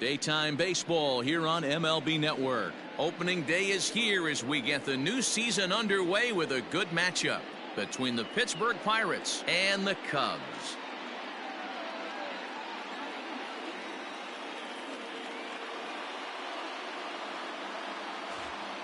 Daytime baseball here on MLB Network. Opening day is here as we get the new season underway with a good matchup between the Pittsburgh Pirates and the Cubs.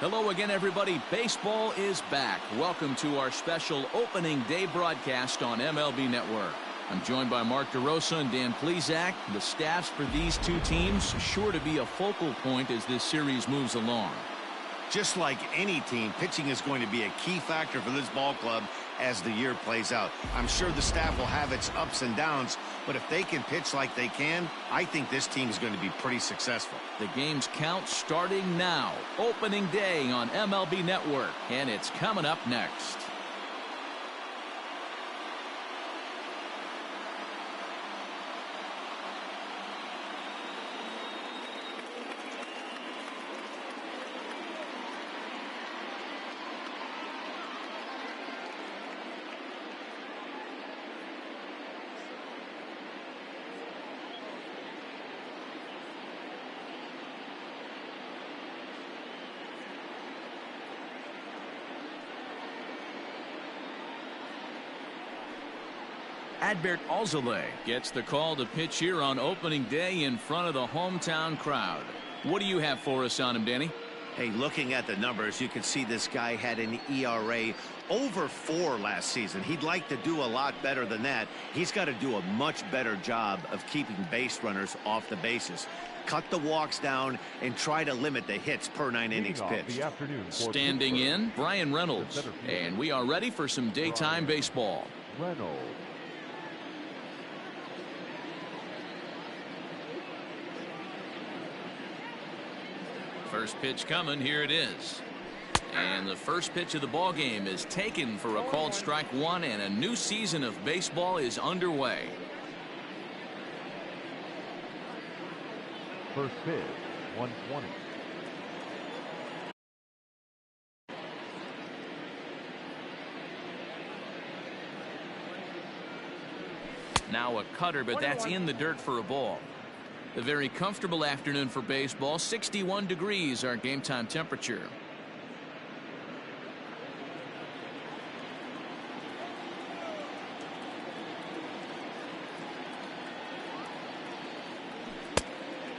Hello again, everybody. Baseball is back. Welcome to our special opening day broadcast on MLB Network. I'm joined by Mark DeRosa and Dan Plesac. The staffs for these two teams sure to be a focal point as this series moves along. Just like any team, pitching is going to be a key factor for this ball club as the year plays out. I'm sure the staff will have its ups and downs, but if they can pitch like they can, I think this team is going to be pretty successful. The game's count starting now. Opening day on MLB Network, and it's coming up next. Alzolay gets the call to pitch here on opening day in front of the hometown crowd. What do you have for us on him, Danny? Hey, looking at the numbers, you can see this guy had an ERA over 4 last season. He'd like to do a lot better than that. He's got to do a much better job of keeping base runners off the bases. Cut the walks down and try to limit the hits per 9 innings pitched. Standing in, Brian Reynolds. And we are ready for some daytime baseball. Reynolds. First pitch coming. Here it is. And the first pitch of the ball game is taken for a called strike one, and a new season of baseball is underway. First pitch, 120. Now a cutter, but that's in the dirt for a ball. A very comfortable afternoon for baseball. 61 degrees our game time temperature.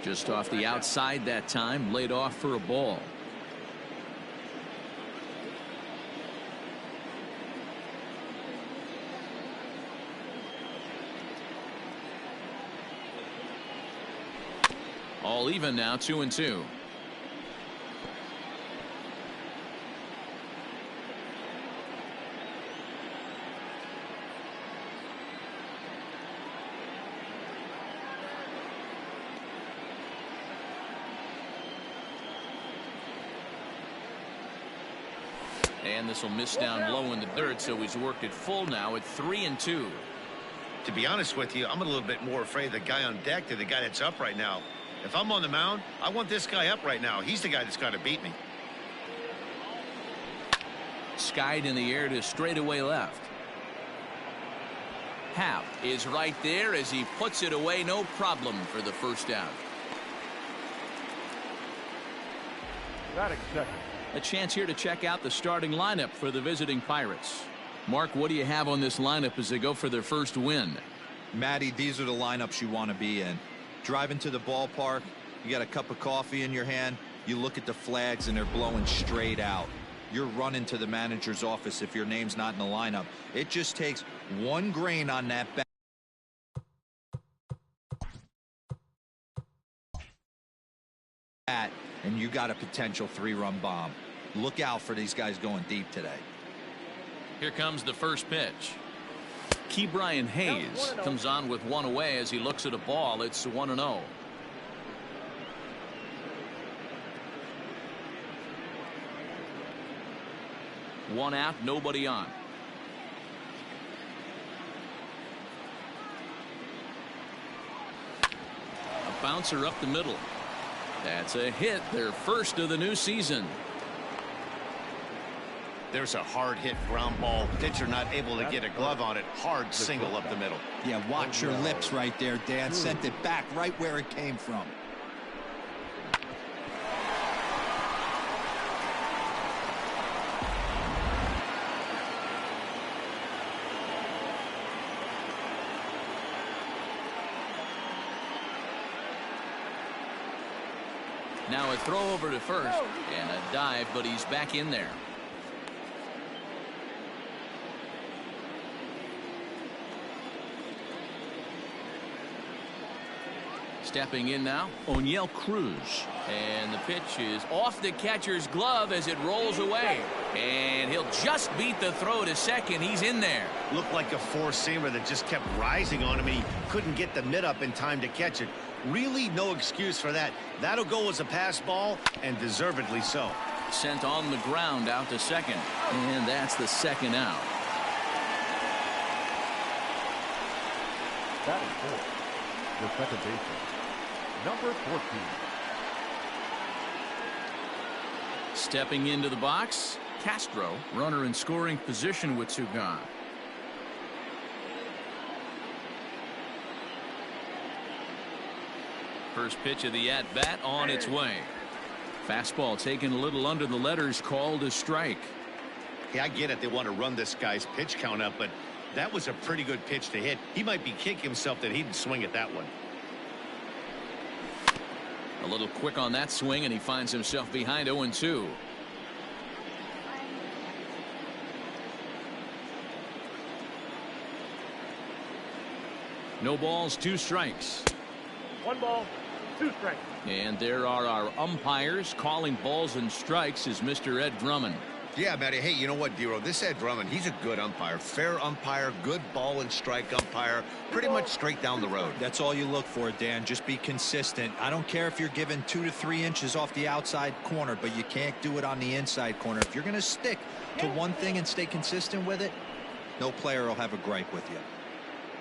Just off the outside that time, laid off for a ball. All even now, 2-2. And this will miss down low in the dirt, so he's worked it full now at 3-2. To be honest with you, I'm a little bit more afraid of the guy on deck than the guy that's up right now. If I'm on the mound, I want this guy up right now. He's the guy that's got to beat me. Skied in the air to straightaway left. Happ is right there as he puts it away, no problem for the first out. Batting second. A chance here to check out the starting lineup for the visiting Pirates. Mark, what do you have on this lineup as they go for their first win? Matty, these are the lineups you want to be in. Driving to the ballpark, you got a cup of coffee in your hand, you look at the flags and they're blowing straight out. You're running to the manager's office if your name's not in the lineup. It just takes one grain on that bat and you got a potential 3-run bomb. Look out for these guys going deep today. Here comes the first pitch. Brian Hayes comes on with one away as he looks at a ball. It's 1-0. One out, nobody on. A bouncer up the middle. That's a hit, their first of the new season. There's a hard hit ground ball. Pitcher not able to get a glove on it. Hard single up the middle. Yeah, watch your lips right there, Dan. Sent it back right where it came from. Now a throw over to first and a dive, but he's back in there. Stepping in now, O'Neal Cruz. And the pitch is off the catcher's glove as it rolls away. And he'll just beat the throw to second. He's in there. Looked like a four-seamer that just kept rising on him, and he couldn't get the mitt up in time to catch it. Really no excuse for that. That'll go as a pass ball, and deservedly so. Sent on the ground out to second. And that's the second out. That is four. The second baseman, number 14. Stepping into the box, Castro, runner in scoring position with two gone. First pitch of the at-bat on its way. Fastball taken a little under the letters, called a strike. Hey, I get it. They want to run this guy's pitch count up, but that was a pretty good pitch to hit. He might be kicking himself that he didn't swing at that one. A little quick on that swing, and he finds himself behind 0-2. No balls, two strikes. 1 ball, 2 strikes. And there are our umpires. Calling balls and strikes is Mr. Ed Drummond. Yeah, Matty. Hey, you know what, Dero? This Ed Drummond, he's a good umpire. Fair umpire, good ball and strike umpire. Pretty much straight down the road. That's all you look for, Dan. Just be consistent. I don't care if you're given 2 to 3 inches off the outside corner, but you can't do it on the inside corner. If you're going to stick to one thing and stay consistent with it, no player will have a gripe with you.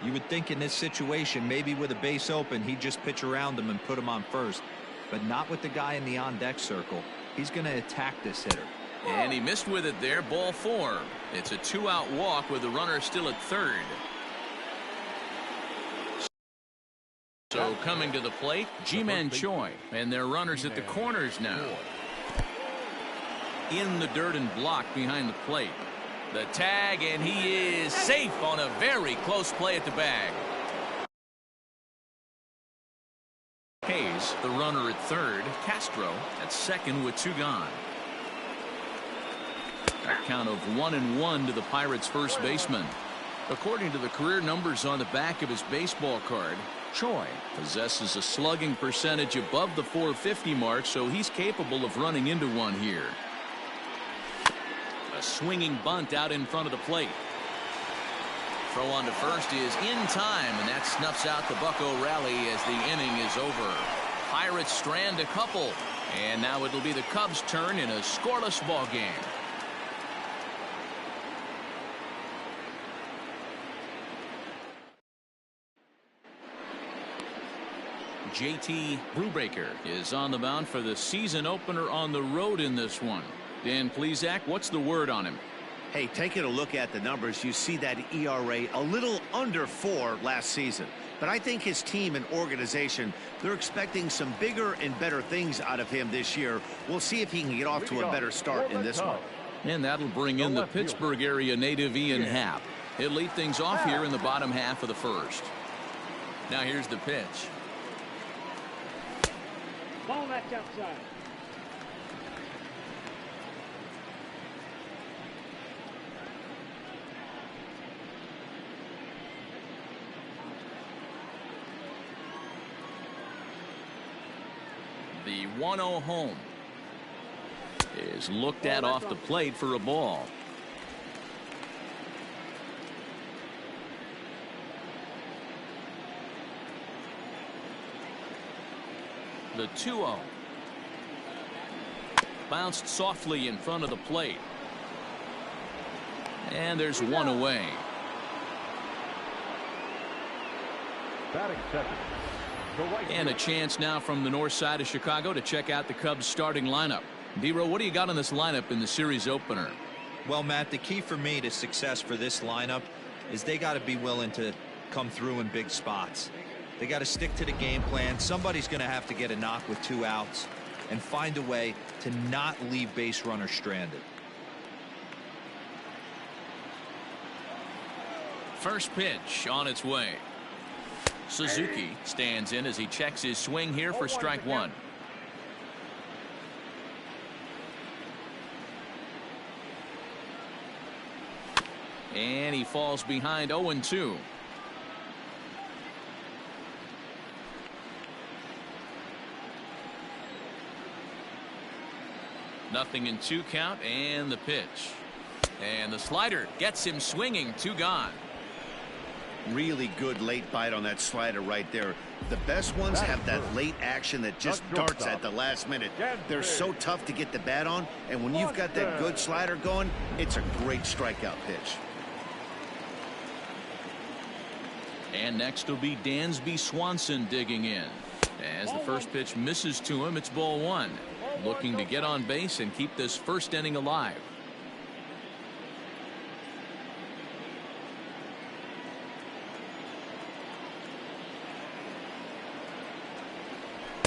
You would think in this situation, maybe with a base open, he'd just pitch around him and put him on first. But not with the guy in the on-deck circle. He's going to attack this hitter. And he missed with it there. Ball 4. It's a 2-out walk with the runner still at third. So coming to the plate, Ji-Man Choi. And their runners at the corners now. In the dirt and blocked behind the plate. The tag, and he is safe on a very close play at the bag. Hayes, the runner at third. Castro at second with 2 gone. A count of 1-1 to the Pirates' first baseman. According to the career numbers on the back of his baseball card, Choi possesses a slugging percentage above the .450 mark, so he's capable of running into one here. A swinging bunt out in front of the plate. Throw on to first is in time, and that snuffs out the Bucco rally as the inning is over. Pirates strand a couple, and now it'll be the Cubs' turn in a scoreless ball game. JT Brubaker is on the mound for the season opener on the road in this one. Dan Plesac, what's the word on him? Hey, taking a look at the numbers, you see that ERA a little under 4 last season. But I think his team and organization, they're expecting some bigger and better things out of him this year. We'll see if he can get off to a better start in this one. And that'll bring in the Pittsburgh area native Ian Happ. He'll lead things off here in the bottom half of the first. Now here's the pitch. Ball that's outside. The 1-0 home is looked at off the plate for a ball. The 2-0 bounced softly in front of the plate, and there's one away. Batting second. And a chance now from the north side of Chicago to check out the Cubs starting lineup. D-Row, what do you got on this lineup in the series opener? Well, Matt, the key for me to success for this lineup is they got to be willing to come through in big spots. They got to stick to the game plan. Somebody's going to have to get a knock with 2 outs and find a way to not leave base runners stranded. First pitch on its way. Suzuki stands in as he checks his swing here for strike 1. And he falls behind 0-2. Nothing in 2 count, and the pitch. And the slider gets him swinging. 2 gone. Really good late bite on that slider right there. The best ones have that late action that just darts at the last minute. They're so tough to get the bat on, and when you've got that good slider going, it's a great strikeout pitch. And next will be Dansby Swanson digging in. As the first pitch misses to him, it's ball 1. Looking to get on base and keep this first inning alive.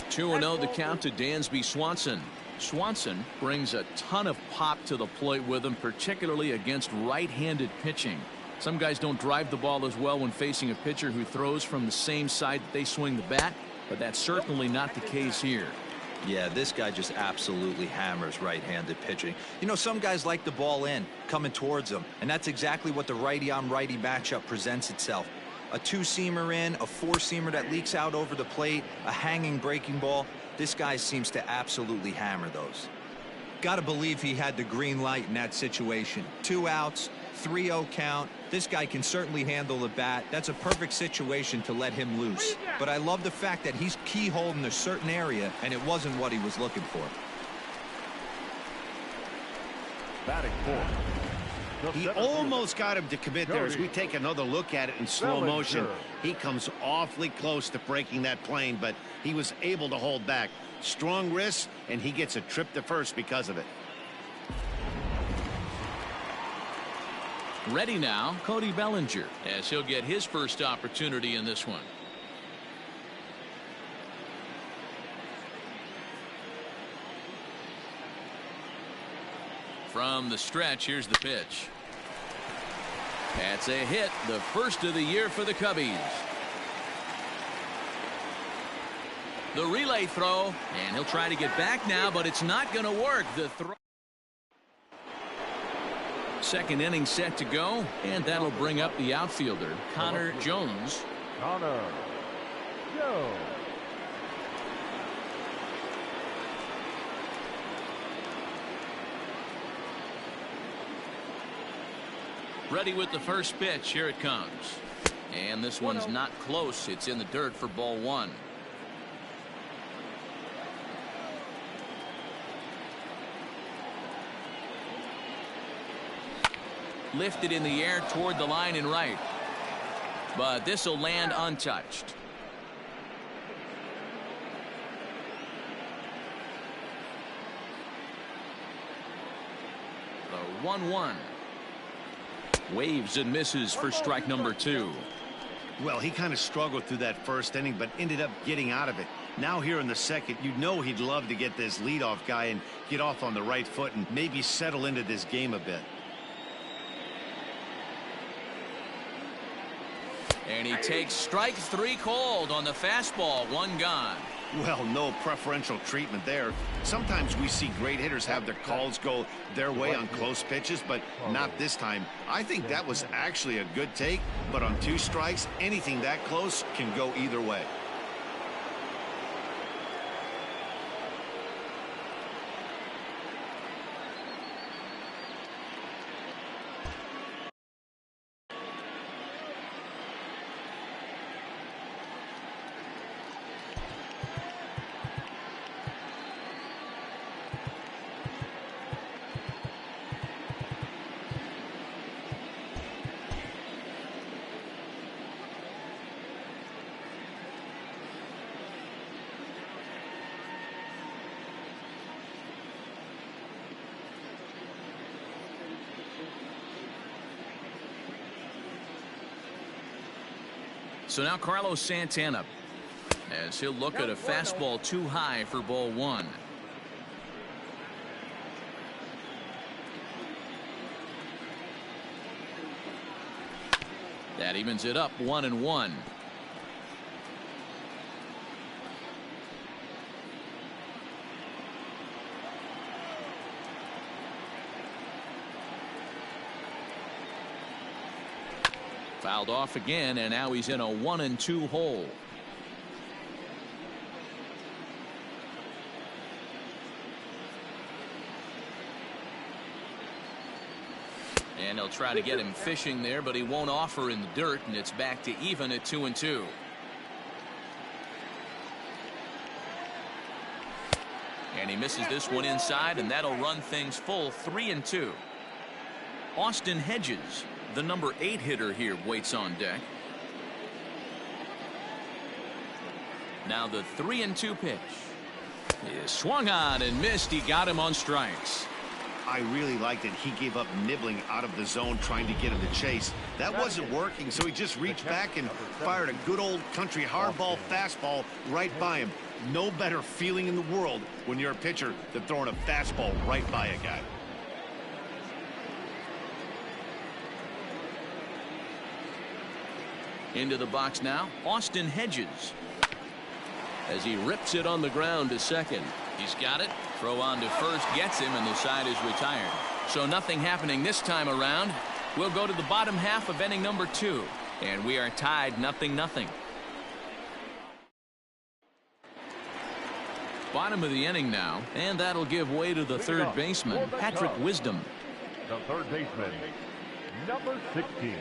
2-0 the count to Dansby Swanson. Swanson brings a ton of pop to the plate with him, particularly against right-handed pitching. Some guys don't drive the ball as well when facing a pitcher who throws from the same side that they swing the bat, but that's certainly not the case here. Yeah, this guy just absolutely hammers right-handed pitching. You know, some guys like the ball in, coming towards them, and that's exactly what the righty-on-righty matchup presents itself. A 2-seamer in, a 4-seamer that leaks out over the plate, a hanging breaking ball. This guy seems to absolutely hammer those. Got to believe he had the green light in that situation. 2 outs, 3-0 count. This guy can certainly handle the bat. That's a perfect situation to let him loose. But I love the fact that he's keyholed in a certain area, and it wasn't what he was looking for. Batting 4. He almost got him to commit there. As we take another look at it in slow motion, he comes awfully close to breaking that plane, but he was able to hold back. Strong wrist, and he gets a trip to first because of it. Ready now, Cody Bellinger, as he'll get his first opportunity in this one. From the stretch, here's the pitch. That's a hit, the first of the year for the Cubbies. The relay throw, and he'll try to get back now, but it's not going to work. The throw. Second inning set to go, and that'll bring up the outfielder, Connor Jones. Connor Jones. Ready with the first pitch. Here it comes. And this one's not close. It's in the dirt for ball 1. Lifted in the air toward the line and right. But this will land untouched. The 1-1. Waves and misses for strike number 2. Well, he kind of struggled through that first inning, but ended up getting out of it. Now here in the second, you know he'd love to get this leadoff guy and get off on the right foot and maybe settle into this game a bit. And he takes strike 3 cold on the fastball. 1 gone. Well, no preferential treatment there. Sometimes we see great hitters have their calls go their way on close pitches, but not this time. I think that was actually a good take, but on 2 strikes, anything that close can go either way. So now Carlos Santana, as he'll look at a fastball too high for ball 1. That evens it up 1-1. Fouled off again, and now he's in a 1-2 hole. And he'll try to get him fishing there, but he won't offer in the dirt, and it's back to even at 2-2. And he misses this one inside, and that'll run things full 3-2. Austin Hedges, the number 8 hitter here, waits on deck. Now the 3-2 pitch is swung on and missed. He got him on strikes. I really liked it. He gave up nibbling out of the zone trying to get him to chase. That wasn't working, so he just reached back and fired a good old country hardball fastball right by him. No better feeling in the world when you're a pitcher than throwing a fastball right by a guy. Into the box now, Austin Hedges. As he rips it on the ground to second. He's got it. Throw on to first, gets him, and the side is retired. So nothing happening this time around. We'll go to the bottom half of inning number 2. And we are tied 0-0. Bottom of the inning now, and that'll give way to the third baseman, Patrick Wisdom. The third baseman, number 16.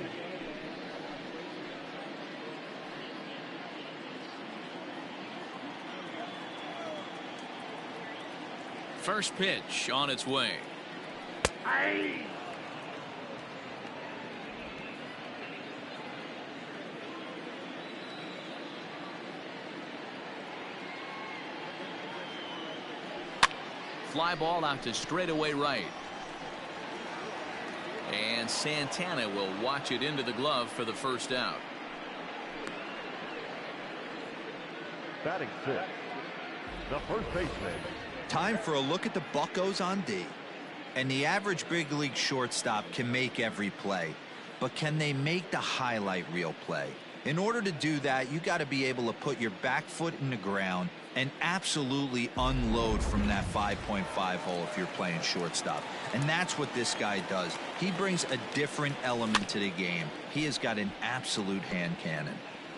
First pitch on its way. Fly ball out to straightaway right. And Santana will watch it into the glove for the first out. Batting 6, the first baseman. Time for a look at the Buccos on D. And the average big league shortstop can make every play. But can they make the highlight reel play? In order to do that, you got to be able to put your back foot in the ground and absolutely unload from that 5.5 hole if you're playing shortstop. And that's what this guy does. He brings a different element to the game. He has got an absolute hand cannon.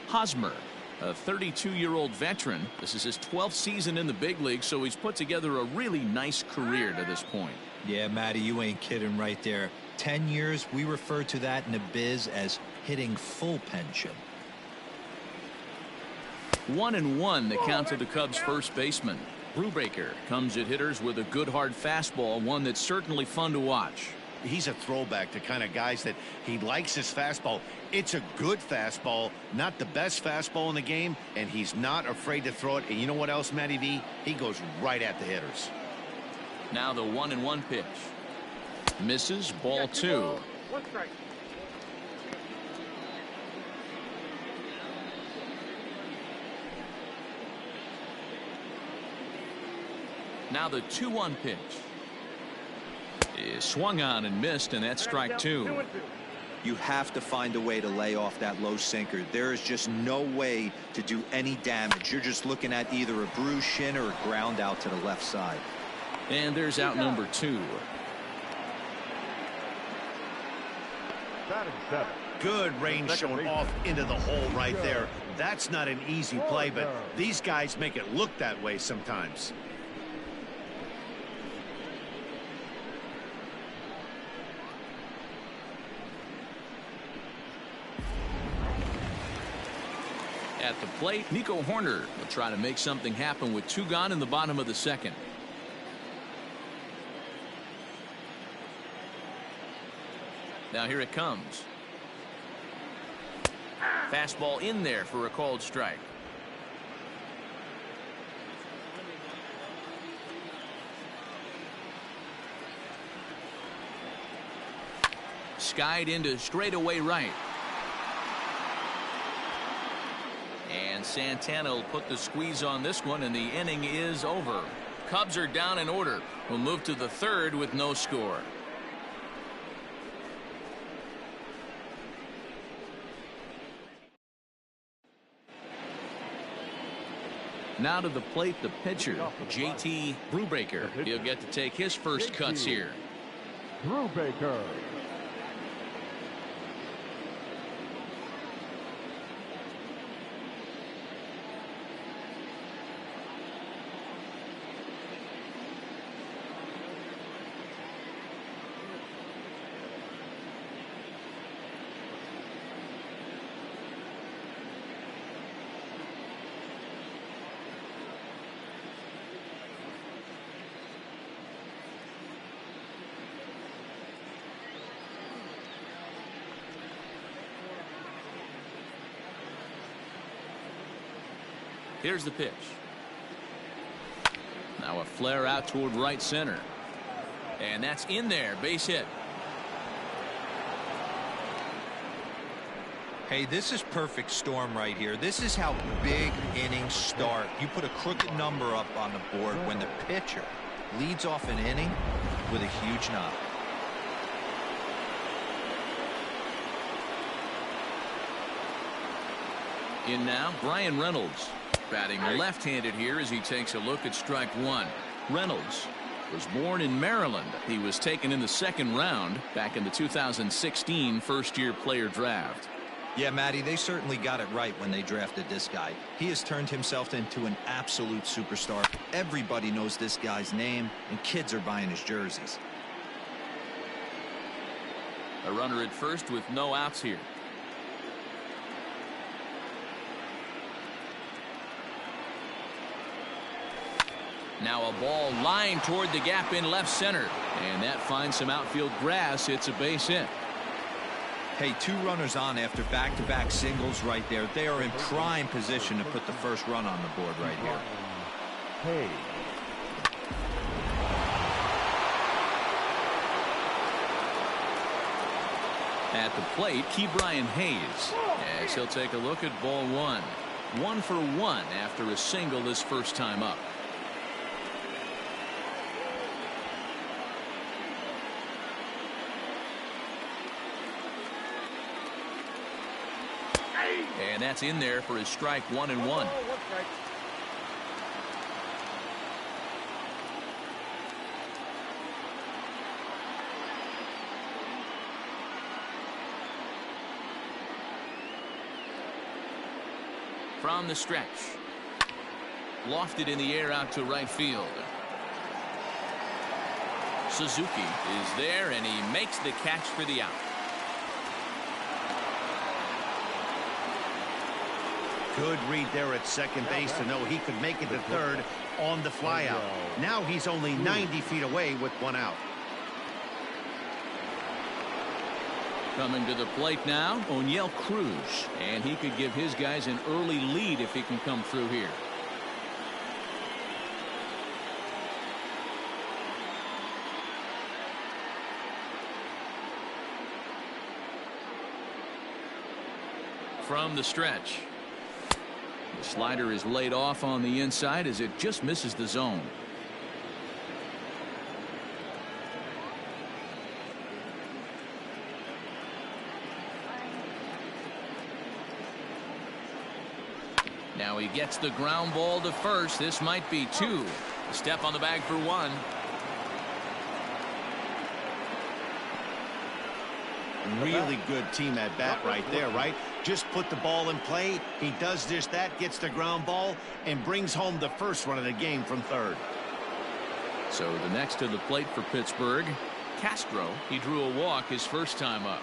Hosmer, a 32-year-old veteran. This is his 12th season in the big league, so he's put together a really nice career to this point. Yeah, Matty, you ain't kidding right there. 10 years, we refer to that in the biz as hitting full pension. 1-1 the count to the Cubs first baseman. Brubaker comes at hitters with a good hard fastball, one that's certainly fun to watch. He's a throwback to kind of guys that he likes his fastball. It's a good fastball, not the best fastball in the game, and he's not afraid to throw it. And you know what else, Matty V? He goes right at the hitters. Now the 1-1 pitch. Misses, ball 2. 1 strike. Now the 2-1 pitch is swung on and missed, and that's strike 2. You have to find a way to lay off that low sinker. There is just no way to do any damage. You're just looking at either a bruised shin or a ground out to the left side. And there's out number 2. Batting 7. Good range showing off into the hole right there. That's not an easy play, but these guys make it look that way sometimes. At the plate, Nico Horner will try to make something happen with 2 gone in the bottom of the second. Now here it comes. Fastball in there for a called strike. Skied into straightaway right. And Santana will put the squeeze on this one, and the inning is over. Cubs are down in order. We'll move to the third with no score. Now to the plate, the pitcher, JT Brubaker. He'll get to take his first cuts here. Brubaker. Here's the pitch. Now a flare out toward right center. And that's in there. Base hit. Hey, this is perfect storm right here. This is how big innings start. You put a crooked number up on the board when the pitcher leads off an inning with a huge knock. In now, Brian Reynolds. Batting left-handed here as he takes a look at strike one. Reynolds was born in Maryland. He was taken in the second round back in the 2016 first-year player draft. Yeah, Matty, they certainly got it right when they drafted this guy. He has turned himself into an absolute superstar. Everybody knows this guy's name, and kids are buying his jerseys. A runner at first with no outs here. Now a ball lined toward the gap in left center. And that finds some outfield grass. It's a base hit. Hey, 2 runners on after back-to-back singles right there. They are in prime position to put the first run on the board right here. Hey. At the plate, Ke'Bryan Hayes, as he'll take a look at ball one. 1 for 1 after a single his first time up. And that's in there for his strike 1 and 1. From the stretch. Lofted in the air out to right field. Suzuki is there and he makes the catch for the out. Good read there at second base to know he could make it to third on the flyout. Now he's only 90 feet away with 1 out. Coming to the plate now, O'Neill Cruz, and he could give his guys an early lead if he can come through here. From the stretch. The slider is laid off on the inside as it just misses the zone. Now he gets the ground ball to first. This might be 2. A step on the bag for 1. Really good team at bat right there, right? Just put the ball in play. He does just that, gets the ground ball, and brings home the first run of the game from third. So the next to the plate for Pittsburgh, Castro. He drew a walk his first time up.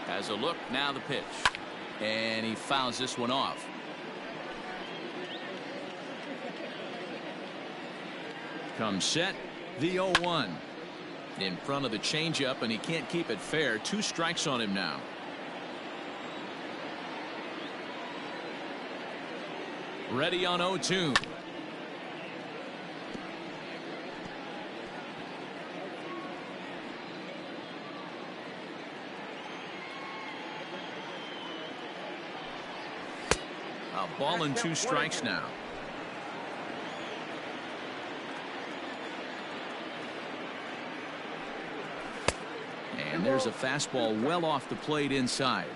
Has a look, now the pitch. And he fouls this one off. Comes set, the 0-1. In front of the changeup, and he can't keep it fair. 2 strikes on him now. Ready on 0-2. A ball and 2 strikes now. And there's a fastball well off the plate inside.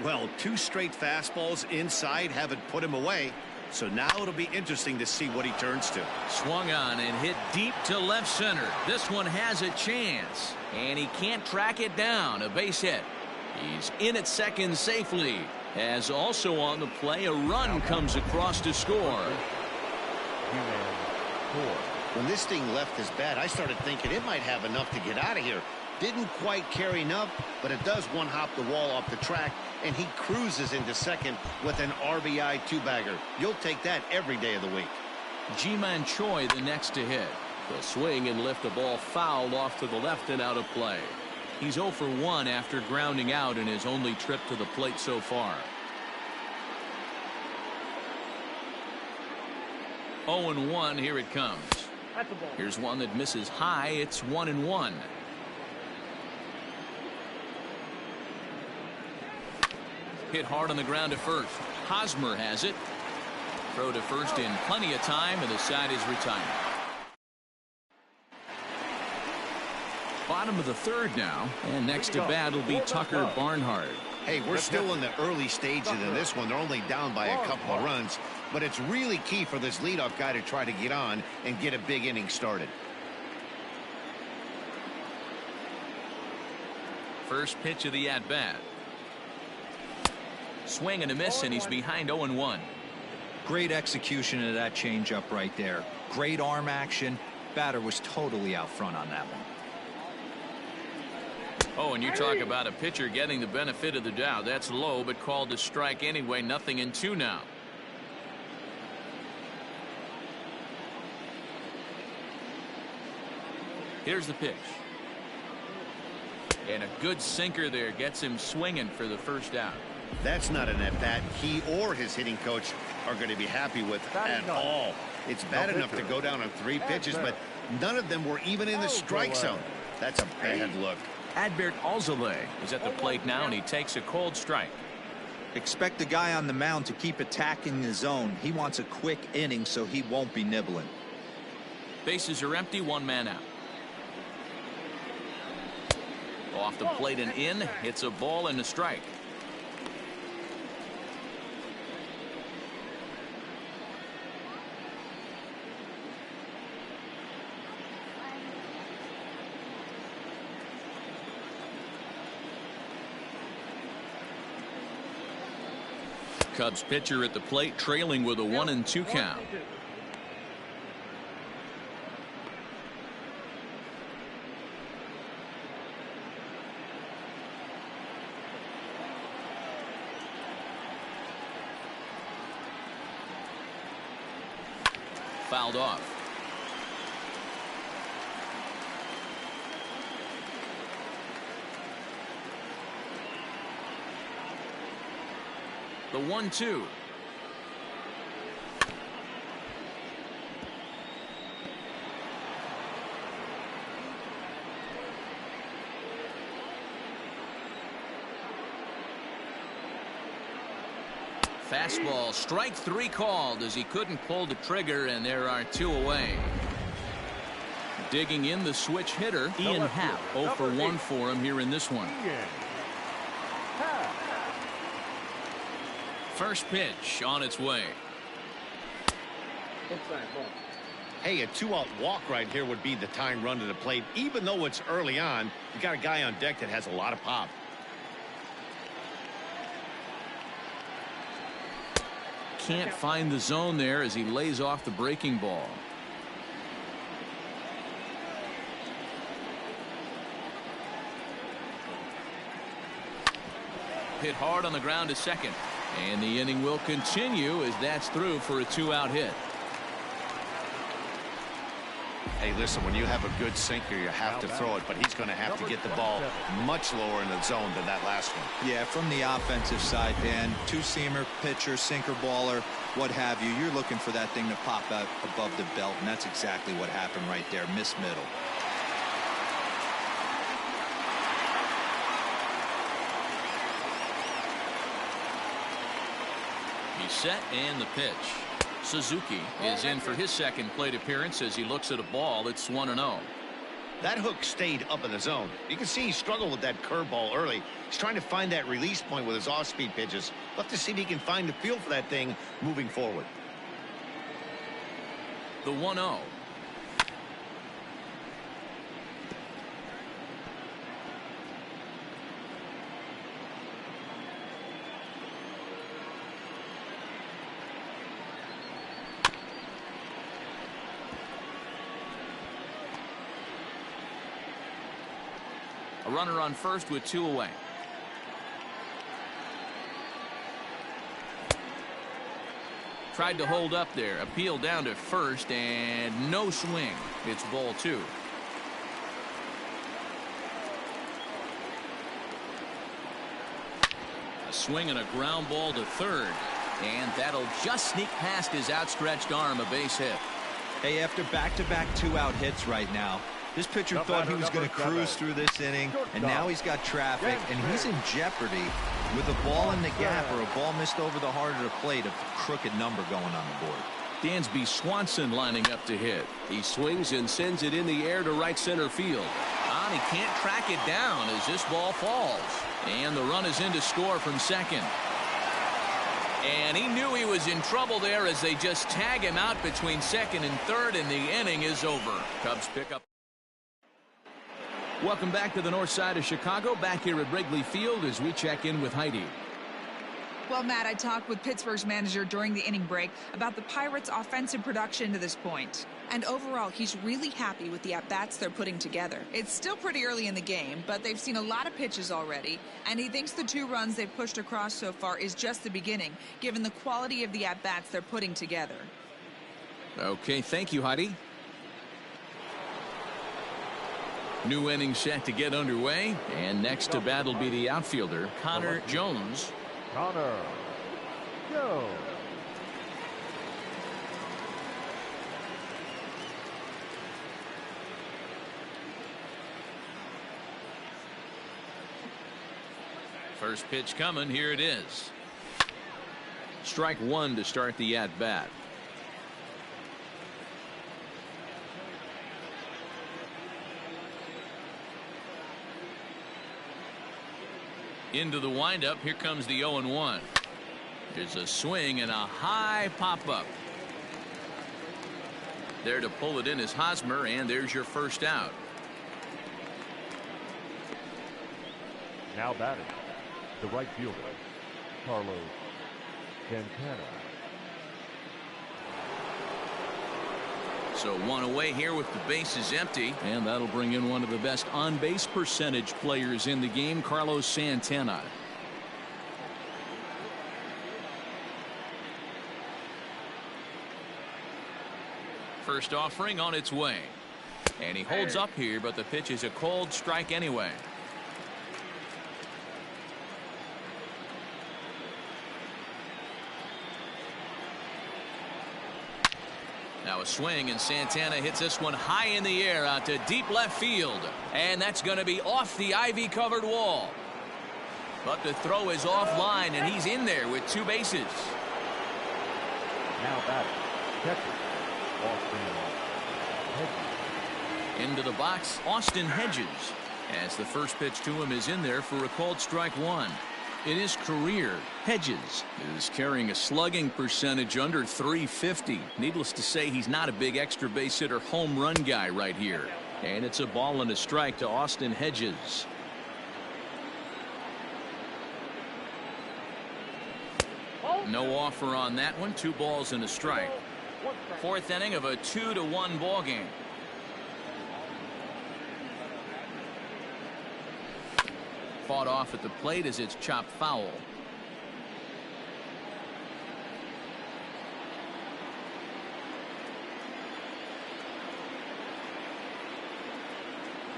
Well, 2 straight fastballs inside haven't put him away. So now it'll be interesting to see what he turns to. Swung on and hit deep to left center. This one has a chance. And he can't track it down. A base hit. He's in at second safely. As also on the play, a run comes across to score. When this thing left his bat, I started thinking it might have enough to get out of here. Didn't quite carry enough, but it does one-hop the wall off the track, and he cruises into second with an RBI 2-bagger. You'll take that every day of the week. Ji-Man Choi the next to hit. He'll swing and lift a ball fouled off to the left and out of play. He's 0 for 1 after grounding out in his only trip to the plate so far. 0-1, here it comes. Here's one that misses high. It's 1-1. Hit hard on the ground at first. Hosmer has it. Throw to first in plenty of time, and the side is retired. Bottom of the third now, and next to bat will be Tucker Barnhart. Hey, we're still in the early stages of this one. They're only down by a couple of runs, but it's really key for this leadoff guy to try to get on and get a big inning started. First pitch of the at-bat. Swing and a miss, and he's behind 0-1. Great execution of that changeup right there. Great arm action. Batter was totally out front on that one. Oh, and you talk about a pitcher getting the benefit of the doubt. That's low, but called a strike anyway. 0-2 now. Here's the pitch. And a good sinker there gets him swinging for the first out. That's not an at-bat he or his hitting coach are going to be happy with at all. It's bad enough to go down on 3 pitches, but none of them were even in the strike zone. That's a bad look. Adbert Alzolay is at the plate now, and he takes a cold strike. Expect the guy on the mound to keep attacking the zone. He wants a quick inning, so he won't be nibbling. Bases are empty, 1 man out. Off the plate and in. It's a ball and a strike. Cubs pitcher at the plate, trailing with a 1-2 count. Fouled off. The 1-2. Fastball, strike 3 called as he couldn't pull the trigger, and there are 2 away. Digging in the switch hitter, Ian Happ. 0 for 1 for him here in this one. First pitch on its way. Hey, a 2-out walk right here would be the tying run to the plate. Even though it's early on, you got a guy on deck that has a lot of pop. Can't find the zone there as he lays off the breaking ball. Hit hard on the ground to second. And the inning will continue as that's through for a 2-out hit. Hey, listen, when you have a good sinker, you have to throw it, but he's going to have to get the ball much lower in the zone than that last one. Yeah, from the offensive side, Dan, 2-seamer, pitcher, sinker baller, what have you. You're looking for that thing to pop out above the belt, and that's exactly what happened right there. Miss middle. He's set, and the pitch. Suzuki is in for his second plate appearance as he looks at a ball that's 1-0. That hook stayed up in the zone. You can see he struggled with that curveball early. He's trying to find that release point with his off-speed pitches. We'll have to see if he can find the feel for that thing moving forward. The 1-0. A runner on first with 2 away. Tried to hold up there. Appeal down to first, and no swing. It's ball 2. swing and a ground ball to third. And that'll just sneak past his outstretched arm, a base hit. Hey, after back-to-back two-out hits right now, this pitcher thought he was going to cruise through this inning, and now he's got traffic, and he's in jeopardy with a ball in the gap or a ball missed over the heart of the plate, a crooked number going on the board. Dansby Swanson lining up to hit. He swings and sends it in the air to right center field. And he can't track it down as this ball falls. And the run is in to score from second. And he knew he was in trouble there as they just tag him out between second and third, and the inning is over. Cubs pick up. Welcome back to the north side of Chicago, back here at Wrigley Field as we check in with Heidi. Well, Matt, I talked with Pittsburgh's manager during the inning break about the Pirates' offensive production to this point. And overall, he's really happy with the at-bats they're putting together. It's still pretty early in the game, but they've seen a lot of pitches already, and he thinks the 2 runs they've pushed across so far is just the beginning, given the quality of the at-bats they're putting together. Okay, thank you, Heidi. New inning set to get underway, and next to bat will be the outfielder, Connor Jones. Connor Jones. First pitch coming. Here it is. Strike 1 to start the at bat. Into the windup. Here comes the 0-1. There's a swing and a high pop up. There to pull it in is Hosmer, and there's your first out. Now batting, the right fielder, Carlos Santana. So 1 away here with the bases empty, and that'll bring in one of the best on-base percentage players in the game, Carlos Santana. First offering on its way, and he holds up here, but the pitch is a cold strike anyway. Now a swing, and Santana hits this one high in the air out to deep left field, and that's going to be off the ivy-covered wall. But the throw is offline, and he's in there with 2 bases. Now batting, catcher, Austin Hedges. Into the box, Austin Hedges, as the first pitch to him is in there for a called strike 1. In his career, Hedges is carrying a slugging percentage under .350. Needless to say, he's not a big extra base hitter home run guy right here. And it's a ball and a strike to Austin Hedges. No offer on that one. 2 balls and a strike. 4th inning of a 2-1 ball game. Fought off at the plate as it's chopped foul.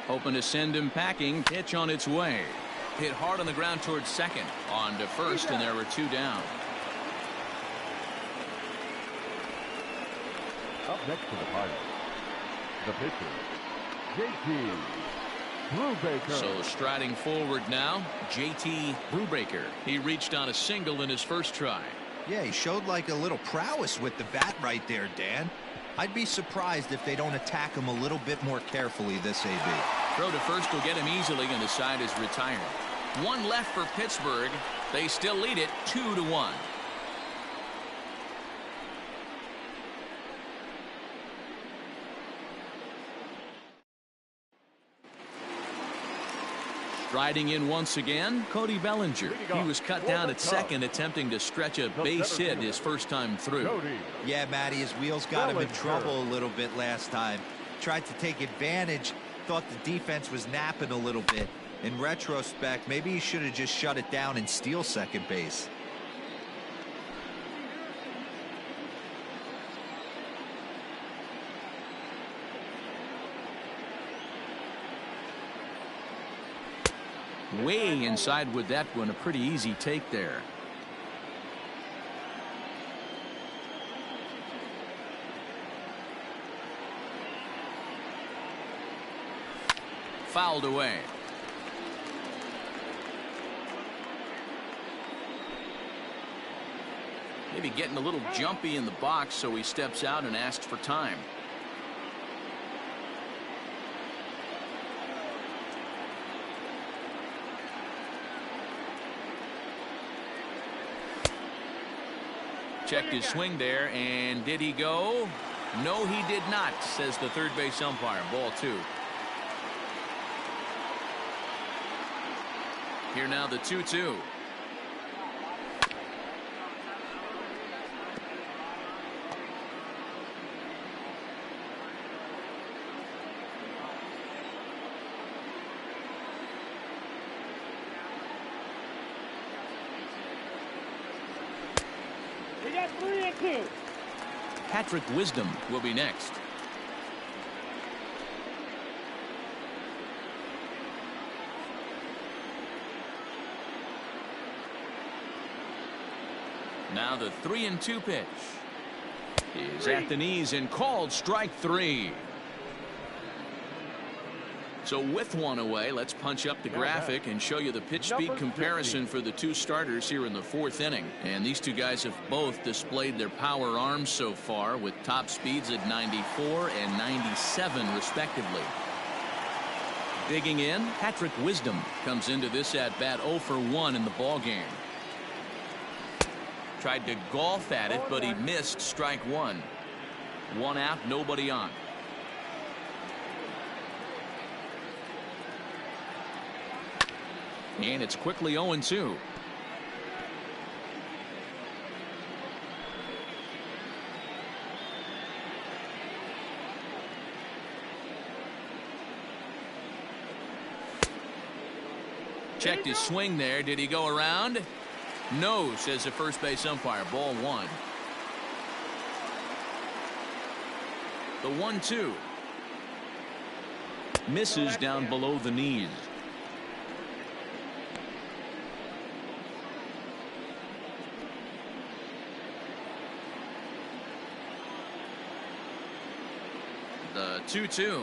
Hoping to send him packing. Pitch on its way. Hit hard on the ground towards second. On to first, and there were 2 down. Up next to the Pirates, the pitcher, JT Brubaker. So striding forward now, JT Brubaker. He reached on a single in his first try. Yeah, he showed like a little prowess with the bat right there, Dan. I'd be surprised if they don't attack him a little bit more carefully this AB. Throw to first will get him easily, and the side is retired. 1 left for Pittsburgh. They still lead it 2-1. Riding in once again, Cody Bellinger. He was cut down at second, attempting to stretch a base hit his first time through. Yeah, Matty, his wheels got him in trouble a little bit last time. Tried to take advantage, thought the defense was napping a little bit. In retrospect, maybe he should have just shut it down and steal second base. way inside with that one. A pretty easy take there. Fouled away. Maybe getting a little jumpy in the box, so he steps out and asks for time. Checked his swing there, and did he go? No, he did not, says the third base umpire. Ball 2. Here now the 2-2. We got 3-2. Patrick Wisdom will be next. Now the 3-2 pitch is at the knees and called strike 3. So with one away, let's punch up the graphic and show you the pitch speed comparison for the two starters here in the 4th inning. And these two guys have both displayed their power arms so far, with top speeds at 94 and 97 respectively. Digging in, Patrick Wisdom comes into this at bat 0 for 1 in the ball game. Tried to golf at it, but he missed strike 1. 1 out, nobody on. And it's quickly 0-2. Checked his swing there. Did he go around? No, says the first base umpire. Ball 1. The 1-2. Misses down below the knees. The 2-2.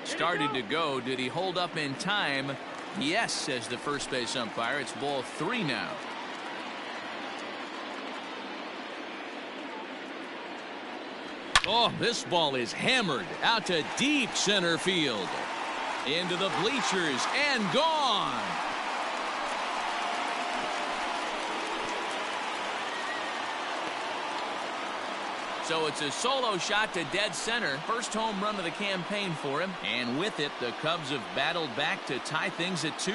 Started to go. Did he hold up in time? Yes, says the first base umpire. It's ball 3 now. Oh, this ball is hammered out to deep center field. Into the bleachers and gone. So it's a solo shot to dead center. First home run of the campaign for him. And with it, the Cubs have battled back to tie things at 2.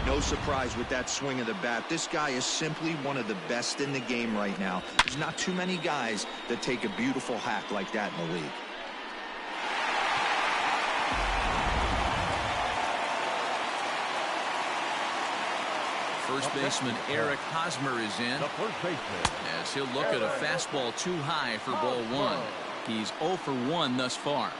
No surprise with that swing of the bat. This guy is simply one of the best in the game right now. There's not too many guys that take a beautiful hack like that in the league. First baseman Eric Hosmer is in, The first baseman, as he'll look at a fastball too high for ball 1. He's 0 for 1 thus far.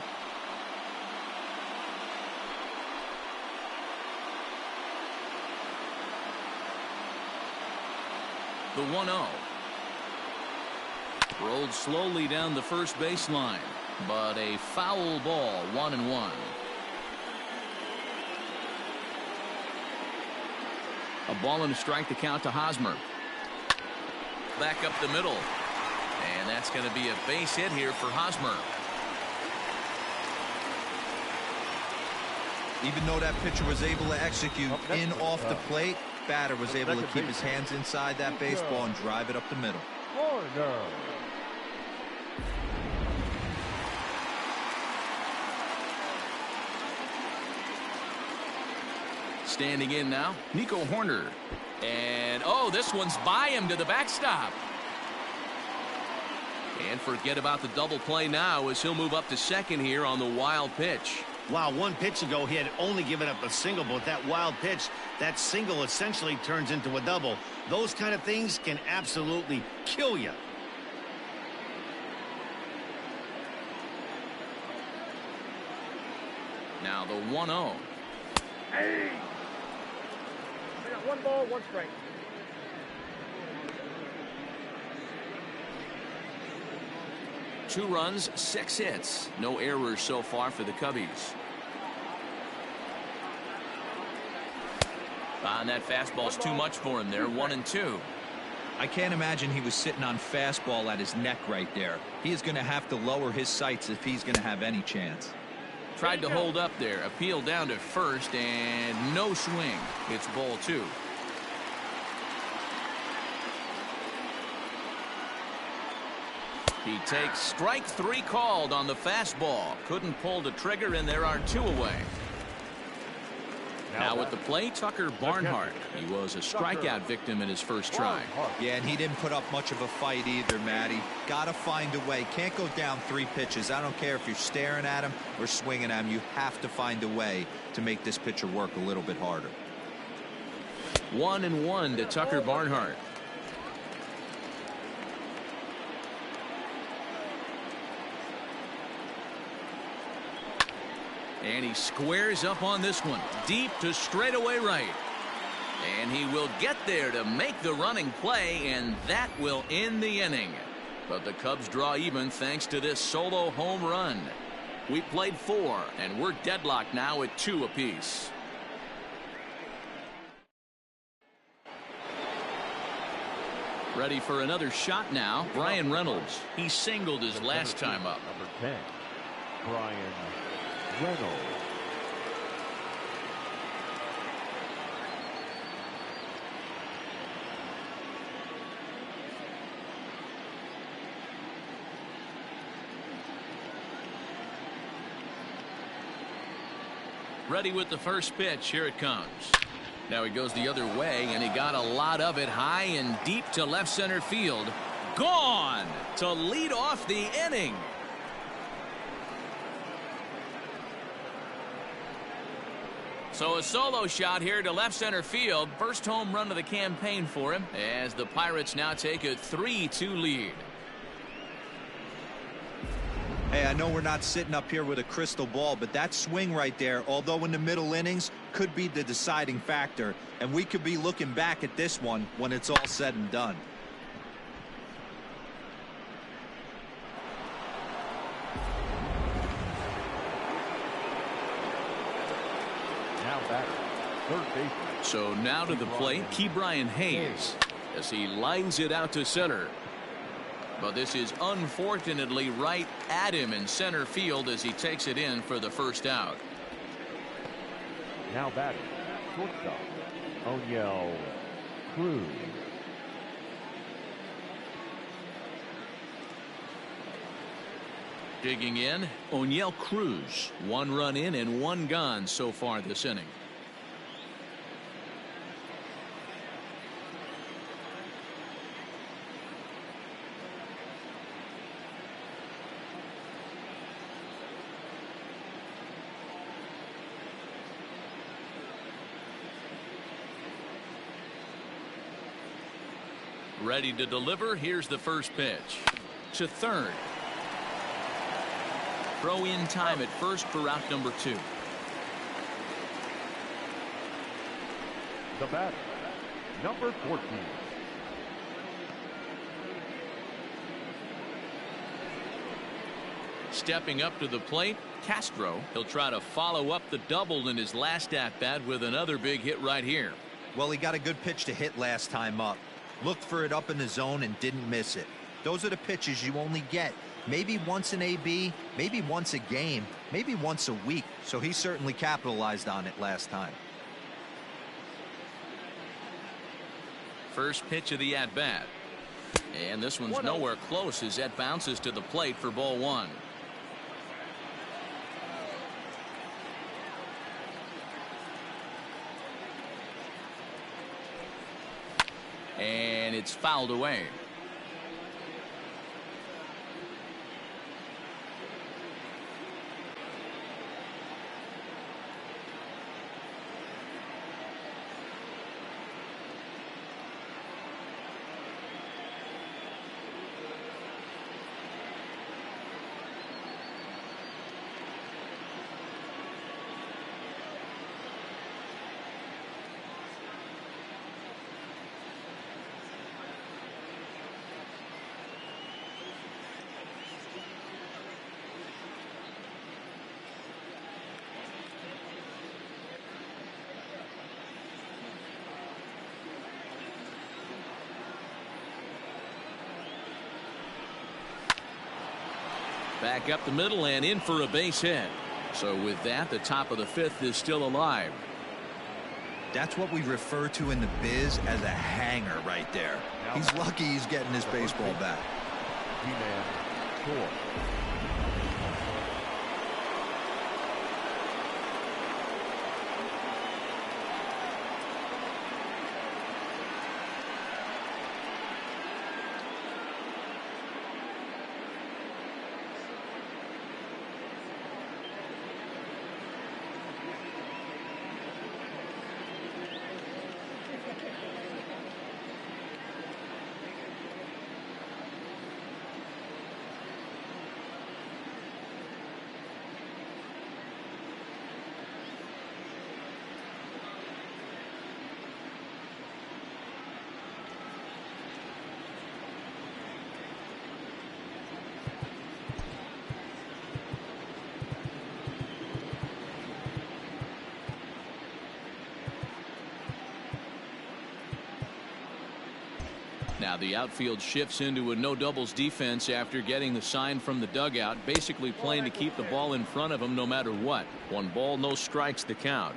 The 1-0. Rolled slowly down the first baseline, but a foul ball. 1-1. A ball and a strike to count to Hosmer. Back up the middle. And that's going to be a base hit here for Hosmer. Even though that pitcher was able to execute in off the plate, batter was able to keep his hands inside that baseball and drive it up the middle. corner. Standing in now, Nico Horner. And, oh, this one's by him to the backstop. And forget about the double play now as he'll move up to second here on the wild pitch. Wow, one pitch ago he had only given up a single, but with that wild pitch, that single essentially turns into a double. Those kind of things can absolutely kill you. Now the 1-0. Hey! We got 1 ball, 1 strike. Two runs, 6 hits. No errors so far for the Cubbies. And that fastball's too much for him there. 1-2. I can't imagine he was sitting on fastball at his neck right there. He is going to have to lower his sights if he's going to have any chance. Tried to hold up there. Appeal down to first and no swing. It's ball 2. He takes strike 3 called on the fastball. Couldn't pull the trigger, and there are 2 away. Now at the plate, Tucker Barnhart. He was a strikeout victim in his first try. Yeah, and he didn't put up much of a fight either, Matty. Got to find a way. Can't go down 3 pitches. I don't care if you're staring at him or swinging at him. You have to find a way to make this pitcher work a little bit harder. 1-1 to Tucker Barnhart. And he squares up on this one. Deep to straightaway right. And he will get there to make the running play, and that will end the inning. But the Cubs draw even thanks to this solo home run. We played 4, and we're deadlocked now at 2 apiece. Ready for another shot now. Brian Reynolds. He singled his last time up. Number 10, Brian Reynolds. Ready with the first pitch. Here it comes. Now he goes the other way, and he got a lot of it high and deep to left center field. Gone to lead off the inning. So a solo shot here to left center field. First home run of the campaign for him, as the Pirates now take a 3-2 lead. Hey, I know we're not sitting up here with a crystal ball, but that swing right there, although in the middle innings, could be the deciding factor. And we could be looking back at this one when it's all said and done. Now back, third baseman. So now to the plate, Ke'Bryan Hayes, as he lines it out to center. But this is unfortunately right at him in center field as he takes it in for the first out. Now batting, shortstop, O'Neill Cruz. Digging in, O'Neill Cruz. 1 run in and 1 gone so far this inning. Ready to deliver. Here's the first pitch. To third. Throw in time at first for out number 2. The batter, number 14. Stepping up to the plate, Castro. He'll try to follow up the double in his last at-bat with another big hit right here. Well, he got a good pitch to hit last time up. Looked for it up in the zone and didn't miss it. Those are the pitches you only get maybe once in AB, maybe once a game, maybe once a week. So he certainly capitalized on it last time. First pitch of the at-bat. And this one's nowhere close as that bounces to the plate for ball 1. And it's fouled away. Back up the middle and in for a base hit. So with that, the top of the fifth is still alive. That's what we refer to in the biz as a hanger right there. He's lucky he's getting his baseball back. D-man score. Now the outfield shifts into a no doubles defense after getting the sign from the dugout, basically playing to keep the ball in front of him no matter what. 1 ball, no strikes, the count.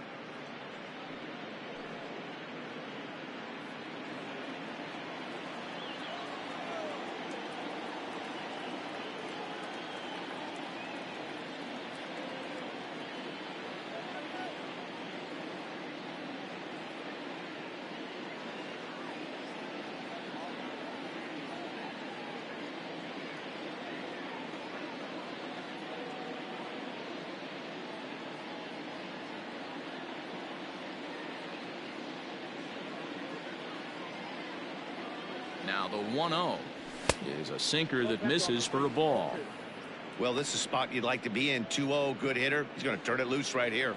Now the 1-0 is a sinker that misses for a ball. Well, this is a spot you'd like to be in. 2-0, good hitter. He's going to turn it loose right here.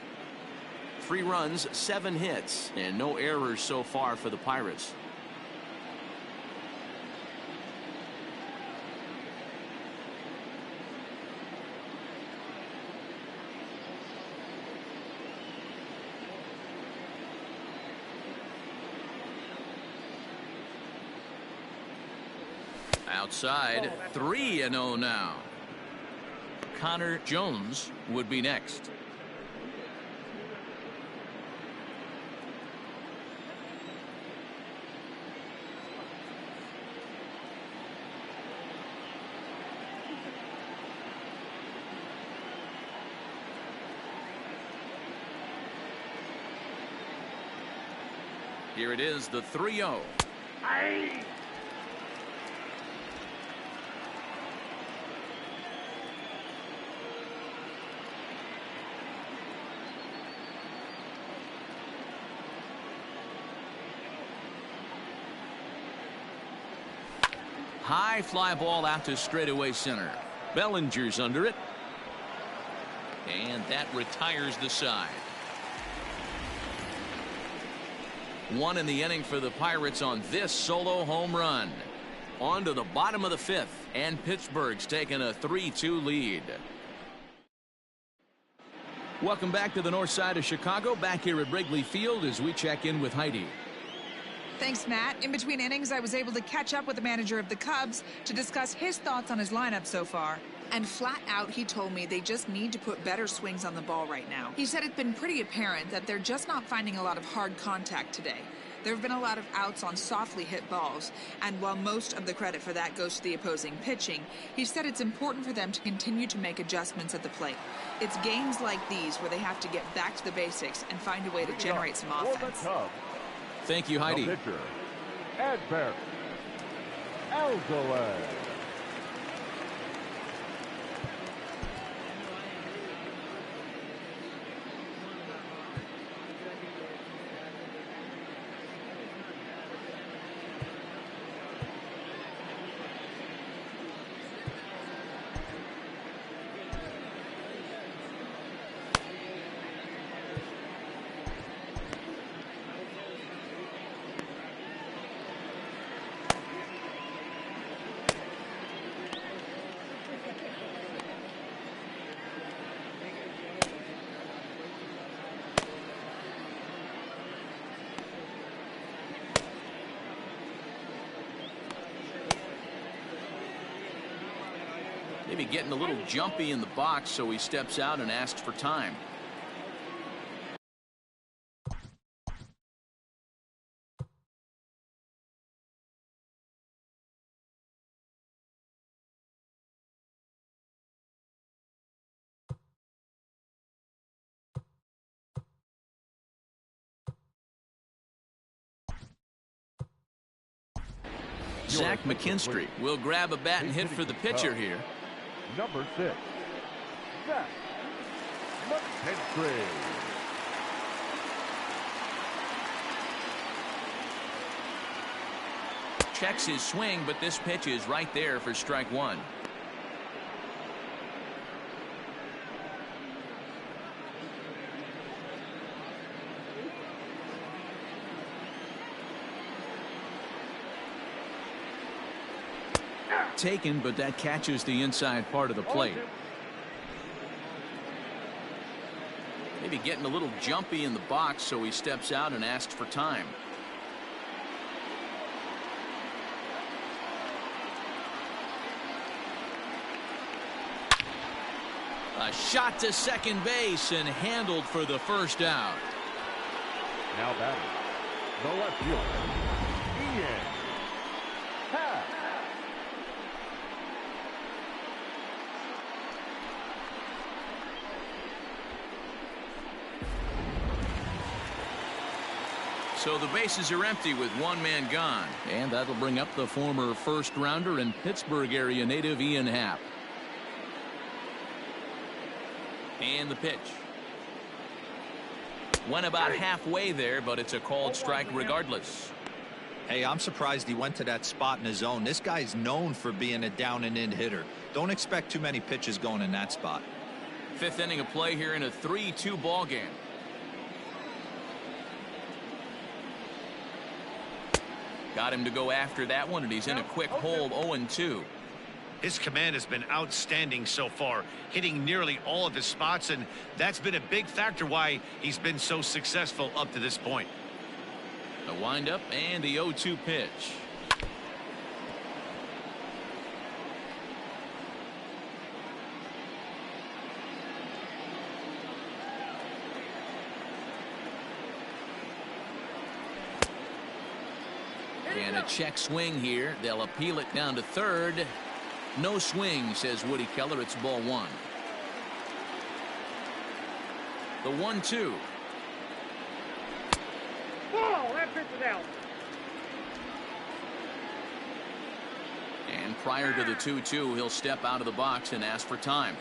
3 runs, 7 hits, and no errors so far for the Pirates. Outside, 3-0 now. Connor Jones would be next. Here it is, the 3-0. High fly ball out to straightaway center. Bellinger's under it. And that retires the side. 1 in the inning for the Pirates on this solo home run. On to the bottom of the 5th, and Pittsburgh's taking a 3-2 lead. Welcome back to the north side of Chicago, back here at Wrigley Field as we check in with Heidi. Thanks, Matt. In between innings, I was able to catch up with the manager of the Cubs to discuss his thoughts on his lineup so far. And flat out, he told me they just need to put better swings on the ball right now. He said it's been pretty apparent that they're just not finding a lot of hard contact today. There have been a lot of outs on softly hit balls, and while most of the credit for that goes to the opposing pitching, he said it's important for them to continue to make adjustments at the plate. It's games like these where they have to get back to the basics and find a way to generate some offense. Thank you, Heidi. The pitcher, Adbert Alzolay. Maybe getting a little jumpy in the box, so he steps out and asks for time. Zach McKinstry will grab a bat and hit for the pitcher here. Number 6, Zach McKinstry. Checks his swing, but this pitch is right there for strike one. Taken, but that catches the inside part of the plate. Maybe getting a little jumpy in the box, so he steps out and asks for time. A shot to second base and handled for the first out. Now batting, the left fielder, Ian Happ. So the bases are empty with one man gone, and that'll bring up the former first rounder and Pittsburgh area native Ian Happ. And the pitch. Went about halfway there, but it's a called strike regardless. Hey, I'm surprised he went to that spot in his zone. This guy's known for being a down and in hitter. Don't expect too many pitches going in that spot. Fifth inning of play here in a 3-2 ball game. Got him to go after that one, and he's in a quick hole, 0-2. His command has been outstanding so far, hitting nearly all of his spots, and that's been a big factor why he's been so successful up to this point. The windup and the 0-2 pitch. And a check swing here. They'll appeal it down to third. No swing, says Woody Keller. It's ball one. The 1-2. Ball, that pitch is out. And prior to the 2-2, he'll step out of the box and ask for time.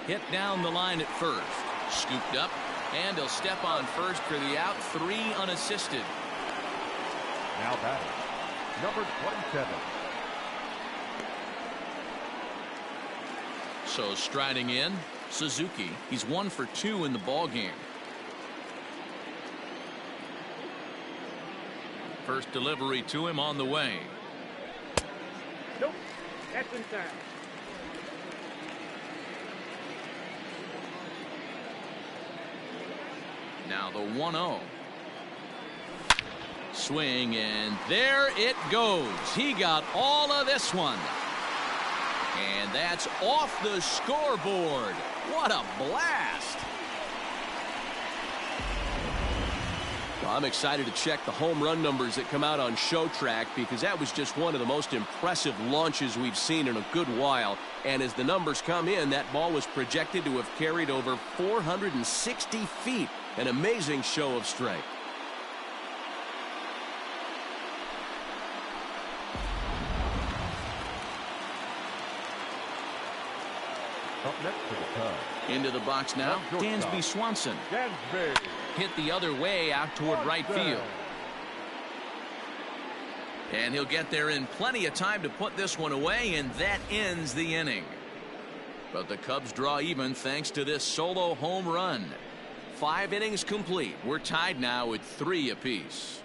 Hit down the line at first. Scooped up, and he'll step on first for the out. 3 unassisted. Now batting, number 27. So striding in, Suzuki. He's 1 for 2 in the ball game. First delivery to him on the way. Nope, that's inside. Now the 1-0. Swing, and there it goes. He got all of this one. And that's off the scoreboard. What a blast. Well, I'm excited to check the home run numbers that come out on ShowTrack, because that was just one of the most impressive launches we've seen in a good while. And as the numbers come in, that ball was projected to have carried over 460 feet. An amazing show of strength. Up next to the Cubs. Into the box now, Dansby Swanson. Dansby. Hit the other way out toward right field. And he'll get there in plenty of time to put this one away, and that ends the inning. But the Cubs draw even thanks to this solo home run. 5 innings complete. We're tied now at 3 apiece.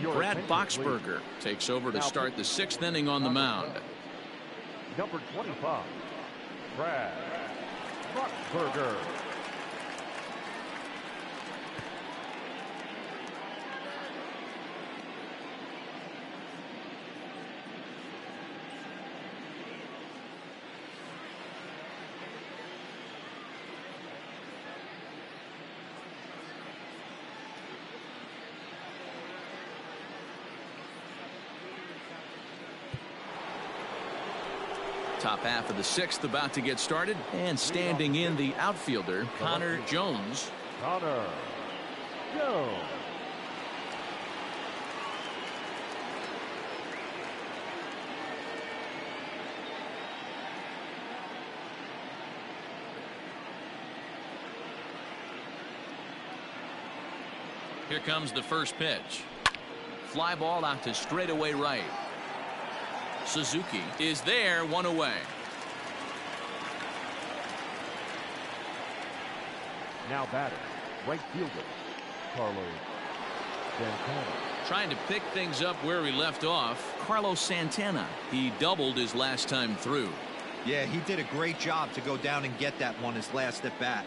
Brad Boxberger takes over to start the 6th inning on the mound. Number 25, Brad Brubaker. Top half of the 6th about to get started, and standing in the outfielder, Connor Jones. Connor Jones. Here comes the first pitch. Fly ball out to straightaway right. Suzuki is there, 1 away. Now batter, right fielder, Carlos Santana. Trying to pick things up where he left off, Carlos Santana. He doubled his last time through. Yeah, he did a great job to go down and get that one his last at bat.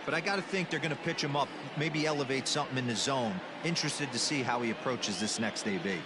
But I got to think they're going to pitch him up, maybe elevate something in the zone. Interested to see how he approaches this next AB.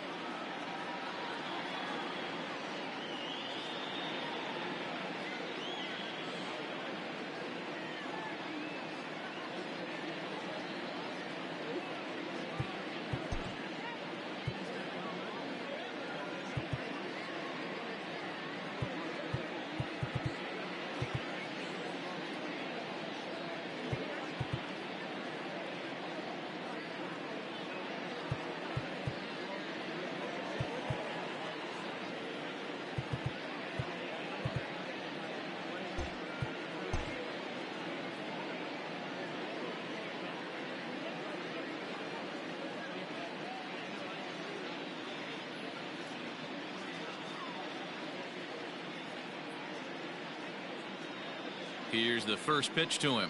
Here's the first pitch to him.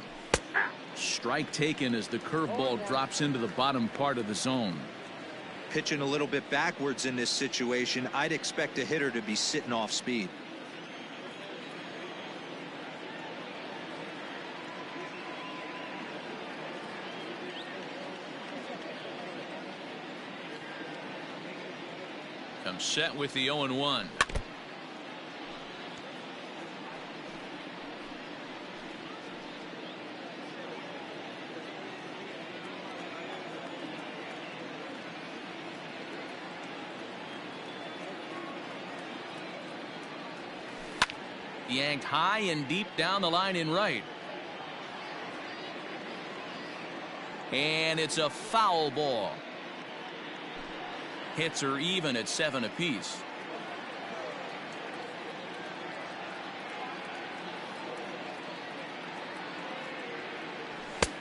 Strike taken as the curveball drops into the bottom part of the zone. Pitching a little bit backwards in this situation, I'd expect a hitter to be sitting off speed. Comes set with the 0-1. Yanked high and deep down the line in right. And it's a foul ball. Hits are even at 7 apiece.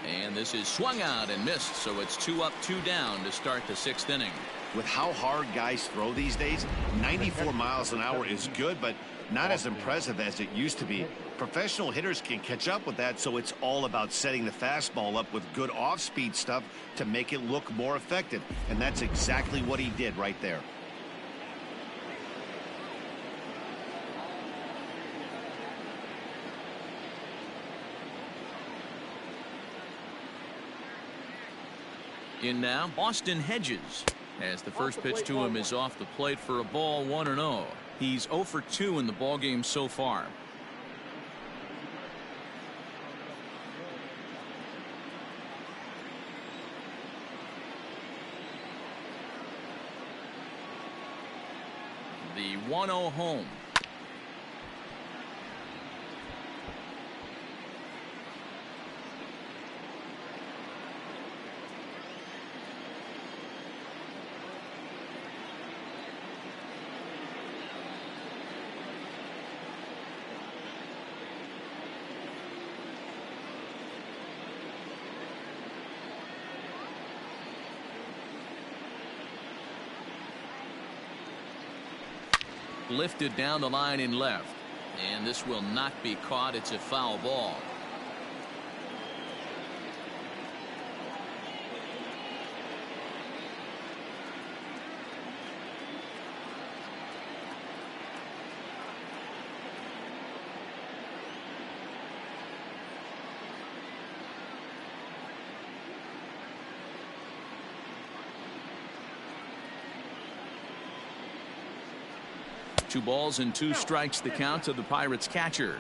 And this is swung out and missed, so it's 2 up, 2 down to start the 6th inning. With how hard guys throw these days, 94 miles an hour is good, but not as impressive as it used to be. Professional hitters can catch up with that, so it's all about setting the fastball up with good off-speed stuff to make it look more effective. And that's exactly what he did right there. In now, Austin Hedges, as the first pitch to him is off the plate for a ball, 1-0. He's 0 for 2 in the ballgame so far. The 1-0 home. Lifted down the line in left, and this will not be caught. It's a foul ball. 2-2 the count to the Pirates catcher.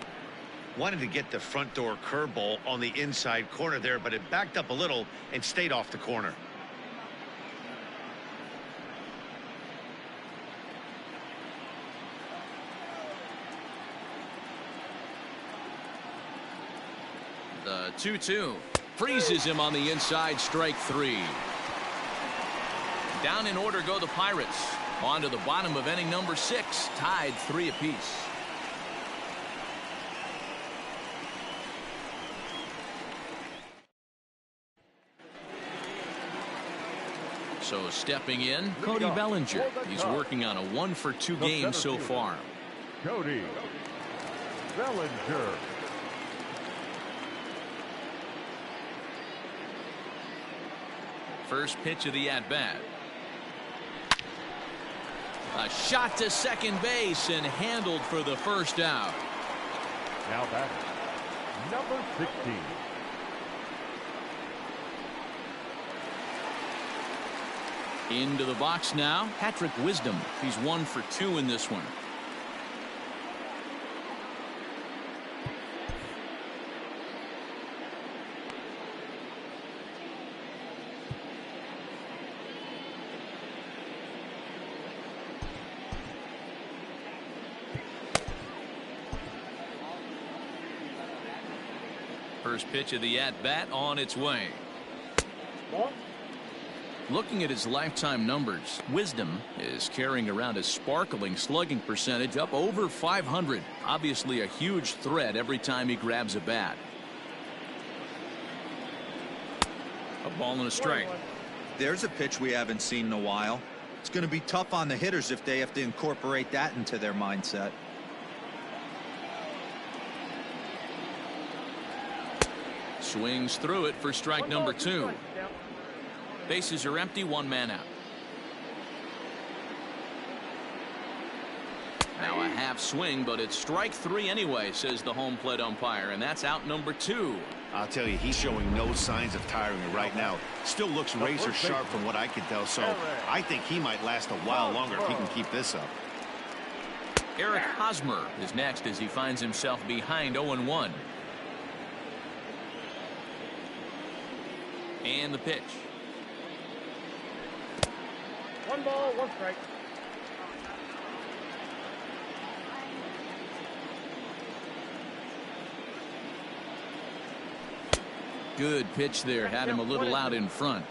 Wanted to get the front door curveball on the inside corner there, but it backed up a little and stayed off the corner. The 2-2 freezes him on the inside, strike 3. Down in order go the Pirates. On to the bottom of inning number 6, tied 3 apiece. So stepping in, Cody Bellinger. He's working on a 1-for-2 game so far. Cody Bellinger. First pitch of the at-bat. A shot to second base and handled for the first out. Now batting, number 16. Into the box now, Patrick Wisdom. He's 1-for-2 in this one. First pitch of the at-bat on its way. Looking at his lifetime numbers, Wisdom is carrying around a sparkling slugging percentage up over 500. Obviously a huge threat every time he grabs a bat. A ball and a strike. There's a pitch we haven't seen in a while. It's going to be tough on the hitters if they have to incorporate that into their mindset. Swings through it for strike number 2. Bases are empty, 1 man out. Now a half swing, but it's strike 3 anyway, says the home plate umpire, and that's out number 2. I'll tell you, he's showing no signs of tiring right now. Still looks razor sharp from what I can tell, so I think he might last a while longer if he can keep this up. Eric Hosmer is next as he finds himself behind 0-1. And the pitch. 1 ball, 1 strike. Good pitch there, had him a little out in front.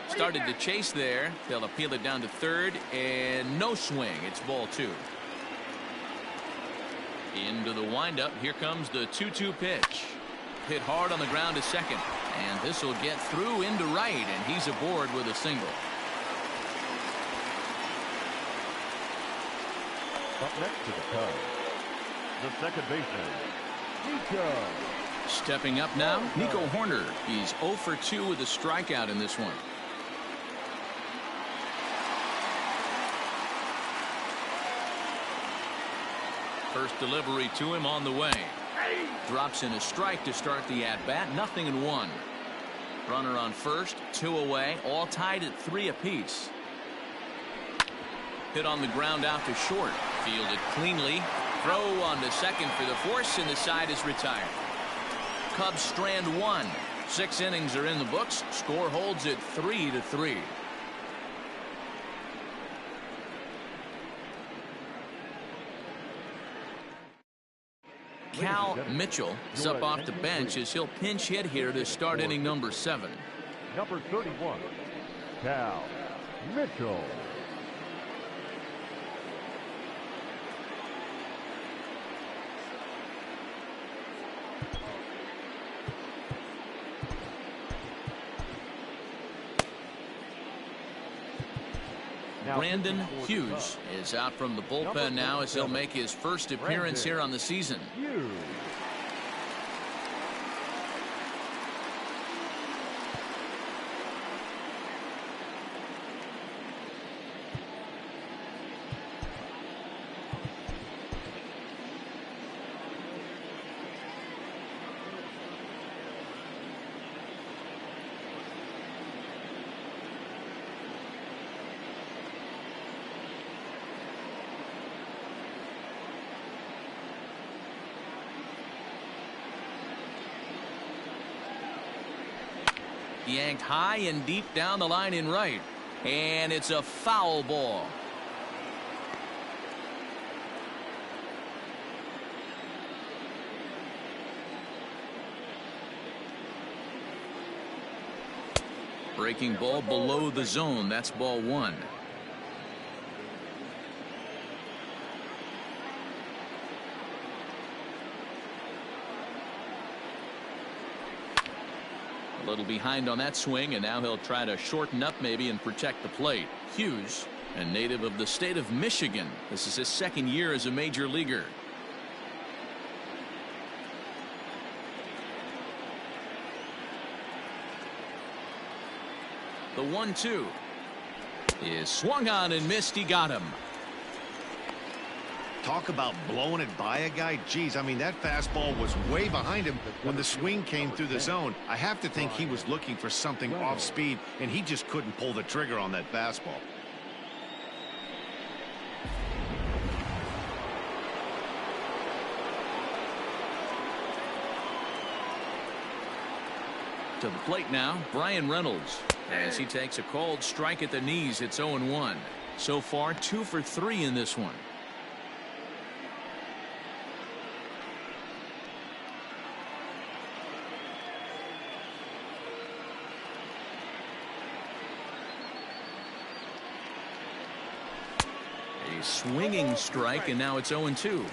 Started to chase there. They'll appeal it down to third, and no swing. It's ball 2. Into the windup. Here comes the 2-2 pitch. Hit hard on the ground to second, and this will get through into right, and he's aboard with a single. Up next to the Cubs, the second baseman, Nico. Stepping up now, Nico Horner. He's 0-for-2 with a strikeout in this one. First delivery to him on the way. Drops in a strike to start the at-bat. 0-1. Runner on first, 2 away, all tied at 3 apiece. Hit on the ground out to short. Fielded cleanly. Throw on to second for the force, and the side is retired. Cubs strand 1. 6 innings are in the books. Score holds at 3-3. Cal Mitchell is up off the bench as he'll pinch hit here to start inning number 7. Number 31, Cal Mitchell. Brandon Hughes is out from the bullpen now as he'll make his first appearance here on the season. Yanked high and deep down the line in right. And it's a foul ball. Breaking ball below the zone. That's ball one. A little behind on that swing, and now he'll try to shorten up maybe and protect the plate. Hughes, a native of the state of Michigan. This is his second year as a major leaguer. The 1-2 is swung on and missed. He got him. Talk about blowing it by a guy. Geez, I mean, that fastball was way behind him when the swing came through the zone. I have to think he was looking for something off speed, and he just couldn't pull the trigger on that fastball. To the plate now, Brian Reynolds. As he takes a cold strike at the knees, it's 0-1. So far, 2 for 3 in this one. A swinging strike, and now it's 0-2.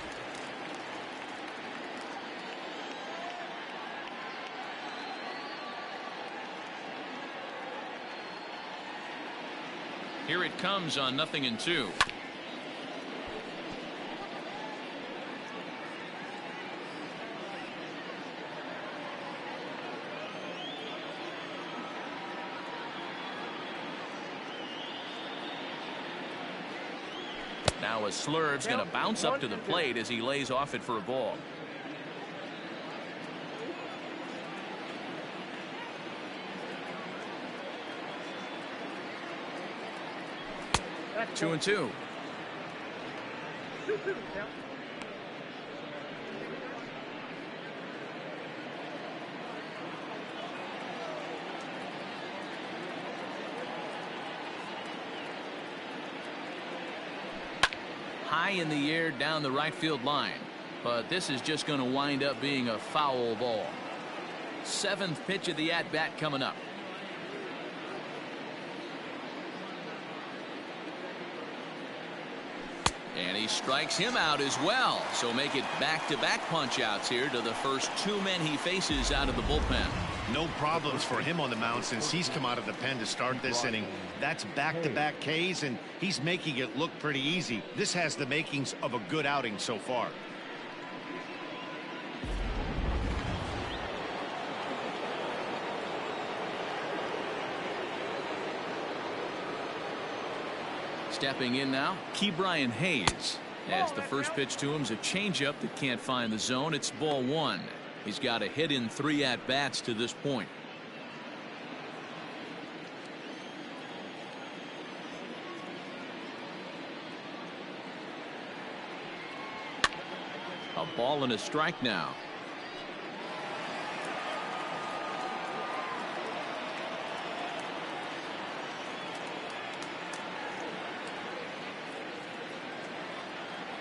Here it comes on 0-2. Now a slurve's going to bounce up to the plate as he lays off it for a ball. Two and two. High in the air down the right field line, but this is just going to wind up being a foul ball. 7th pitch of the at-bat coming up. And he strikes him out as well. So make it back-to-back punch-outs here to the first 2 men he faces out of the bullpen. No problems for him on the mound since he's come out of the pen to start this inning. That's back-to-back Ks, and he's making it look pretty easy. This has the makings of a good outing so far. Stepping in now, Ke'Bryan Hayes. As the first pitch to him is a changeup that can't find the zone. It's ball 1. He's got a hit in 3 at-bats to this point. A ball and a strike now.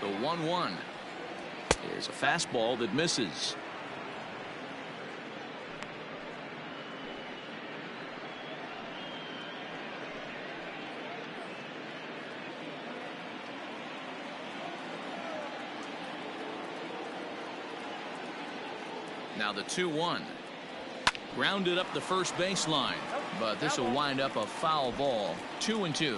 The 1-1 is a fastball that misses. Now the 2-1. Grounded up the first baseline, but this will wind up a foul ball. 2-2.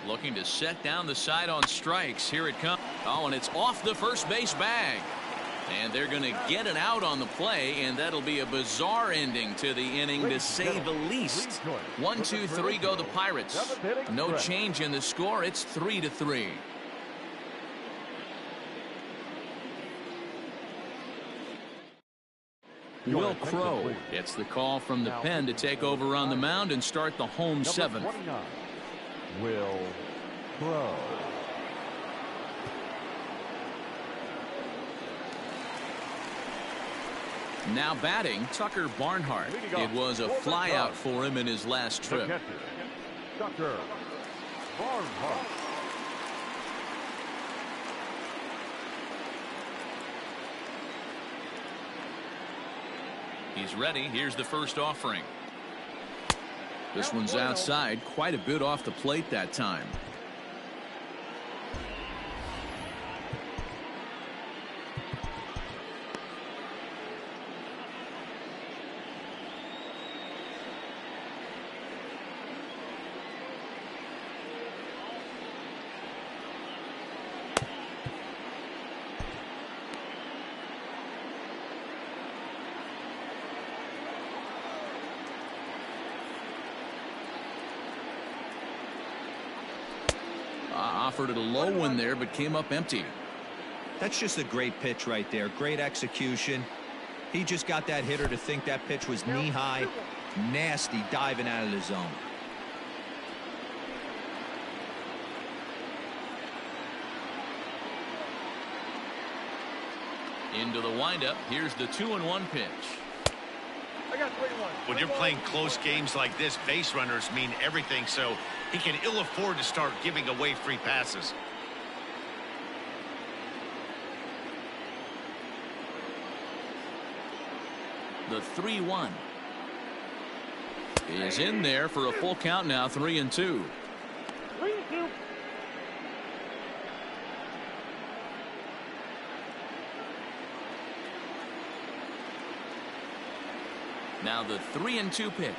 Looking to set down the side on strikes. Here it comes. Oh, and it's off the first base bag. And they're going to get an out on the play, and that'll be a bizarre ending to the inning, to say the least. 1, 2, 3 go the Pirates. No change in the score. It's 3-3. Will Crowe gets the call from the pen to take over on the mound and start the home 7th. will throw. Now batting, Tucker Barnhart. It was a flyout for him in his last The trip. catcher, Tucker Barnhart. He's ready. Here's the first offering. This one's outside, quite a bit off the plate that time. Offered it a low one there, but came up empty. That's just a great pitch right there. Great execution. He just got that hitter to think that pitch was knee-high. Nasty diving out of the zone. Into the windup. Here's the 2-1 pitch. I got 3-1. When you're playing close games like this, base runners mean everything, so he can ill afford to start giving away free passes. The 3-1 is in there for a full count now. 3-2. 3-2. Now the 3-2 pitch.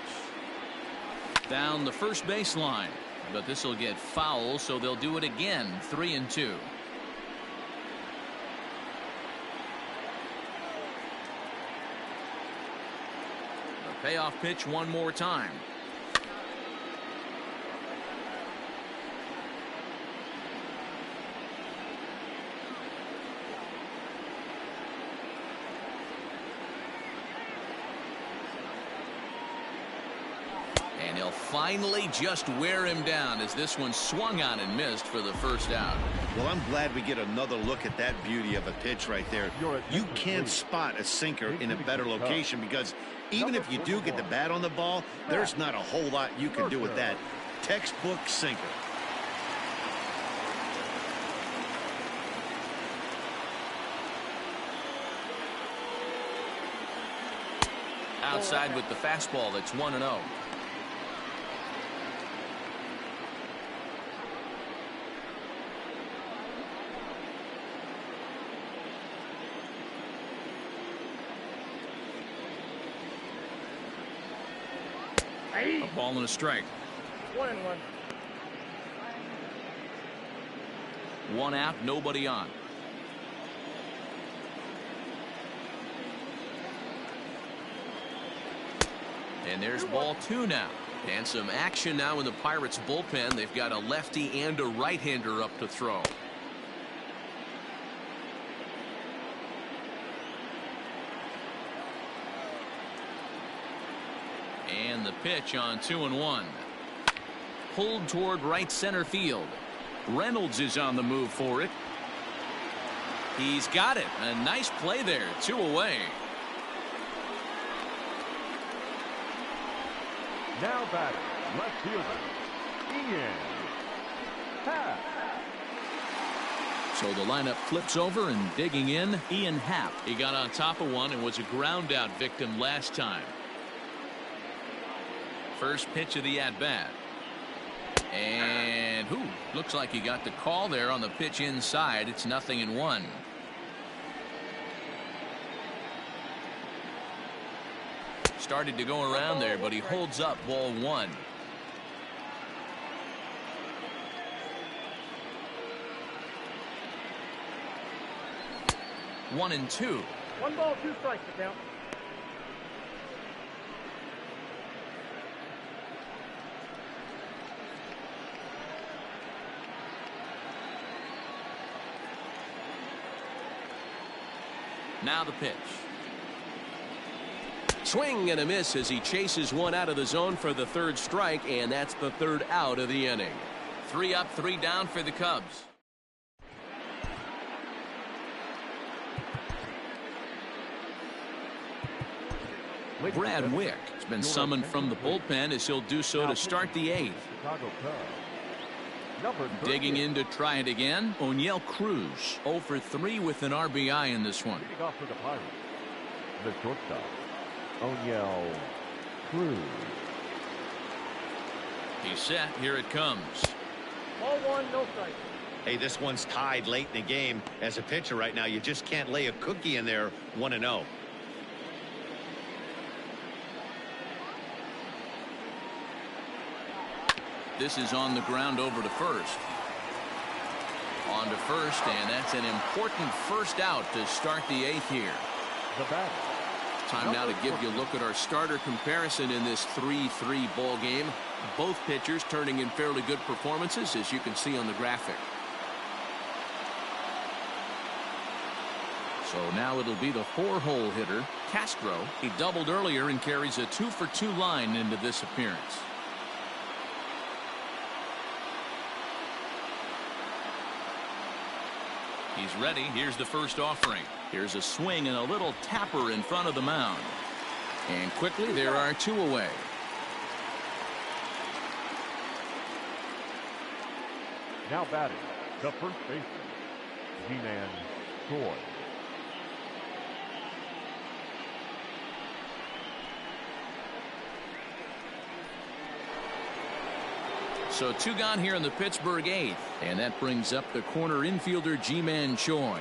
Down the first baseline, but this will get foul, so they'll do it again. 3-2. The payoff pitch one more time. And he'll finally just wear him down as this one swung on and missed for the first out. Well, I'm glad we get another look at that beauty of a pitch right there. You can't spot a sinker in a better location because even if you do get the bat on the ball, there's not a whole lot you can do with that. Textbook sinker. Outside with the fastball. That's 1-0. A ball and a strike. 1-1. One out, nobody on. And there's ball 2 now. And some action now in the Pirates bullpen. They've got a lefty and a right-hander up to throw. And the pitch on 2-1. Pulled toward right center field. Reynolds is on the move for it. He's got it. A nice play there. 2 away. Now batting, left fielder, Ian Happ. So the lineup flips over, and digging in, Ian Happ. He got on top of one and was a ground out victim last time. First pitch of the at-bat. And looks like he got the call there on the pitch inside. It's 0-1. Started to go around there, but he holds up ball 1. One and 2. 1 ball, 2 strikes to count. Now the pitch. Swing and a miss as he chases one out of the zone for the 3rd strike, and that's the 3rd out of the inning. 3 up, 3 down for the Cubs. Brad Wick has been summoned from the bullpen as he'll do so to start the 8th. Digging in to try it again, O'Neill Cruz, 0 for 3 with an RBI in this one. Leading off for the Pirates, the shortstop, O'Neill Cruz. He's set. Here it comes. Ball 1, no strike. Hey, this one's tied late in the game. As a pitcher right now, you just can't lay a cookie in there 1-0. This is on the ground over to first. On to first, and that's an important first out to start the 8th here. The batter. Time now to give you a look at our starter comparison in this 3-3 ball game. Both pitchers turning in fairly good performances, as you can see on the graphic. So now it'll be the 4-hole hitter, Castro. He doubled earlier and carries a 2 for 2 line into this appearance. He's ready. Here's the first offering. Here's a swing and a little tapper in front of the mound. And quickly there are 2 away. Now batting, the first baseman, G-Man Troy. So 2 gone here in the Pittsburgh 8th. And that brings up the corner infielder Ji-Man Choi.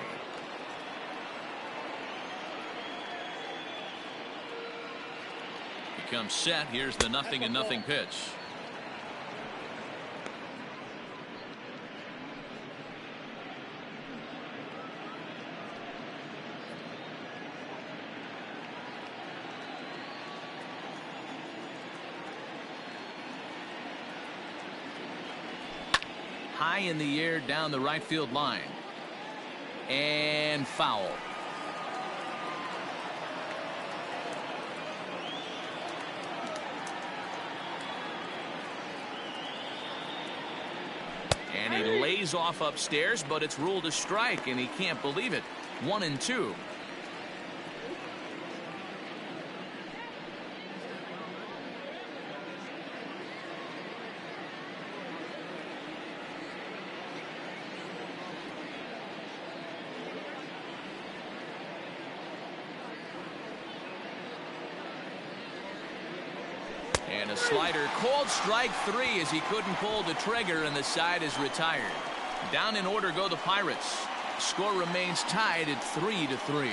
He comes set. Here's the 0-0 pitch. High in the air down the right field line. And foul. And he lays off upstairs, but it's ruled a strike, and he can't believe it. 1-2. And a slider called strike 3 as he couldn't pull the trigger, and the side is retired. Down in order go the Pirates. Score remains tied at 3-3.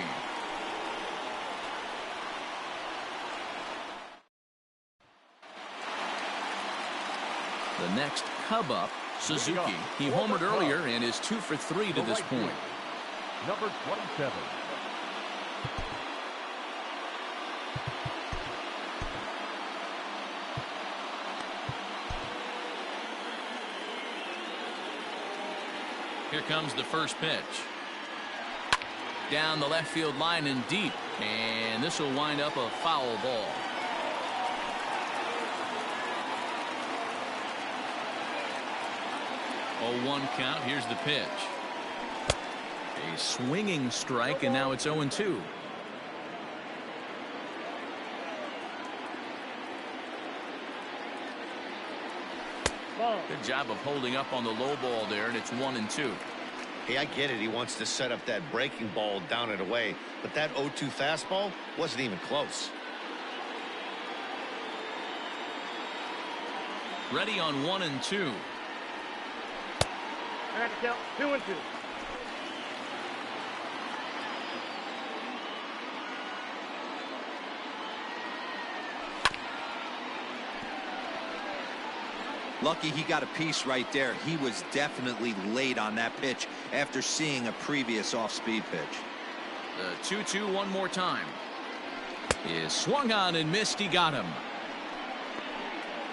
The next Cub up, Suzuki. He homered earlier and is 2 for 3 to this point. Number 27. Here comes the first pitch. Down the left field line and deep. And this will wind up a foul ball. Oh, 1 count. Here's the pitch. A swinging strike, and now it's 0-2. Good job of holding up on the low ball there, and it's 1-2. Hey, I get it. He wants to set up that breaking ball down and away, but that 0-2 fastball wasn't even close. Ready on 1-2. I got to count 2-2. Lucky he got a piece right there. He was definitely late on that pitch after seeing a previous off-speed pitch. The 2-2 one more time. Is swung on and missed. He got him.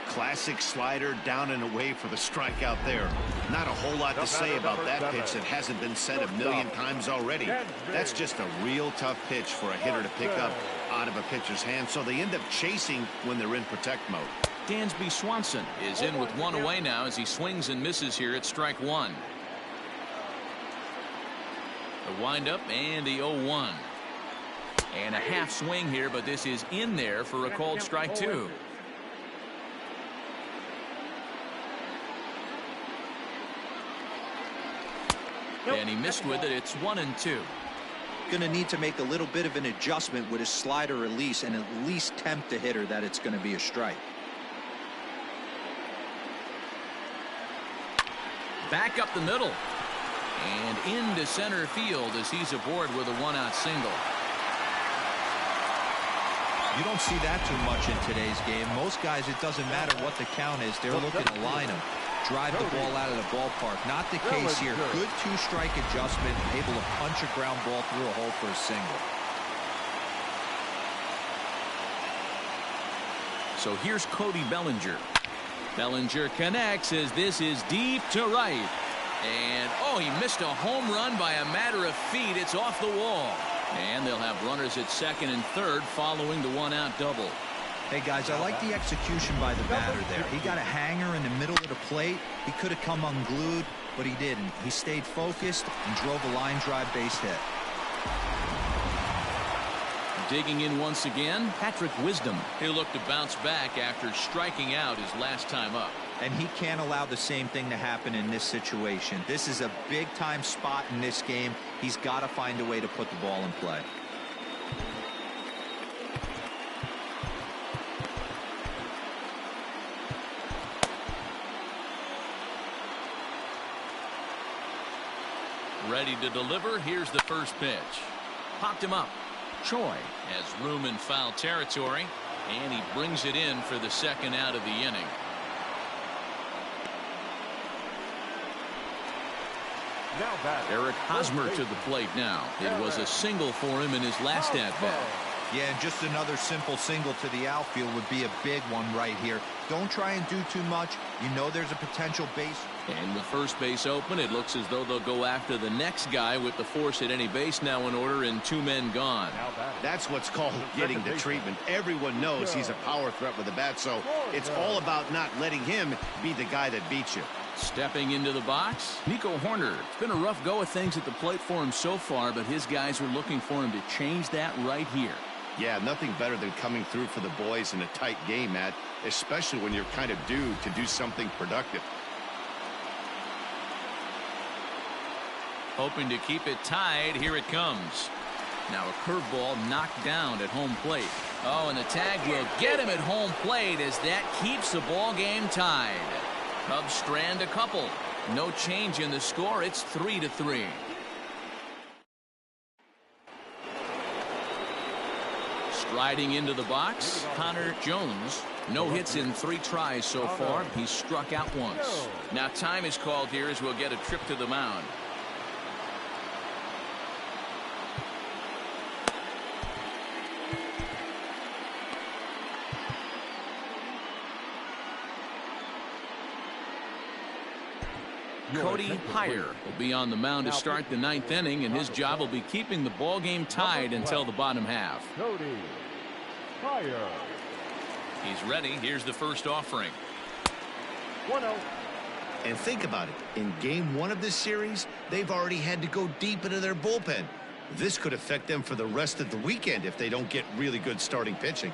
Classic slider down and away for the strikeout there. Not a whole lot to say about that pitch that hasn't been said a million times already. That's just a real tough pitch for a hitter to pick up out of a pitcher's hand, so they end up chasing when they're in protect mode. Dansby Swanson is in with one away now as he swings and misses here at strike one. The windup and the 0-1. And a half swing here, but this is in there for a called strike two. And he missed with it. It's 1-2. Going to need to make a little bit of an adjustment with his slider release and at least tempt the hitter that it's going to be a strike. Back up the middle. And into center field as he's aboard with a one-out single. You don't see that too much in today's game. Most guys, it doesn't matter what the count is. They're looking to line them, drive the ball out of the ballpark. Not the case here. Good two-strike adjustment, able to punch a ground ball through a hole for a single. So here's Cody Bellinger. Bellinger connects as this is deep to right. And, oh, he missed a home run by a matter of feet. It's off the wall. And they'll have runners at second and third following the one-out double. Hey, guys, I like the execution by the batter there. He got a hanger in the middle of the plate. He could have come unglued, but he didn't. He stayed focused and drove a line drive base hit. Digging in once again, Patrick Wisdom. He'll look to bounce back after striking out his last time up. And he can't allow the same thing to happen in this situation. This is a big-time spot in this game. He's got to find a way to put the ball in play. Ready to deliver. Here's the first pitch. Popped him up. Choi has room in foul territory, and he brings it in for the second out of the inning. Eric Hosmer to the plate now. It was a single for him in his last at-bat. Yeah, and just another simple single to the outfield would be a big one right here. Don't try and do too much. You know there's a potential base. And with first base open, it looks as though they'll go after the next guy with the force at any base now in order and two men gone. That's what's called getting the treatment. Everyone knows he's a power threat with the bat, so it's all about not letting him be the guy that beats you. Stepping into the box, Nico Horner. It's been a rough go of things at the plate for him so far, but his guys are looking for him to change that right here. Yeah, nothing better than coming through for the boys in a tight game, Matt, especially when you're kind of due to do something productive. Hoping to keep it tied. Here it comes. Now a curveball knocked down at home plate. Oh, and the tag will get him at home plate as that keeps the ball game tied. Cubs strand a couple. No change in the score. It's 3-3. Striding into the box, Connor Jones. No hits in 3 tries so far. He's struck out once. Now time is called here as we'll get a trip to the mound. Cody Heyer will be on the mound to start the 9th inning, and his job will be keeping the ball game tied until the bottom half. Cody Heyer. He's ready. Here's the first offering. 1-0. And think about it. In game 1 of this series, they've already had to go deep into their bullpen. This could affect them for the rest of the weekend if they don't get really good starting pitching.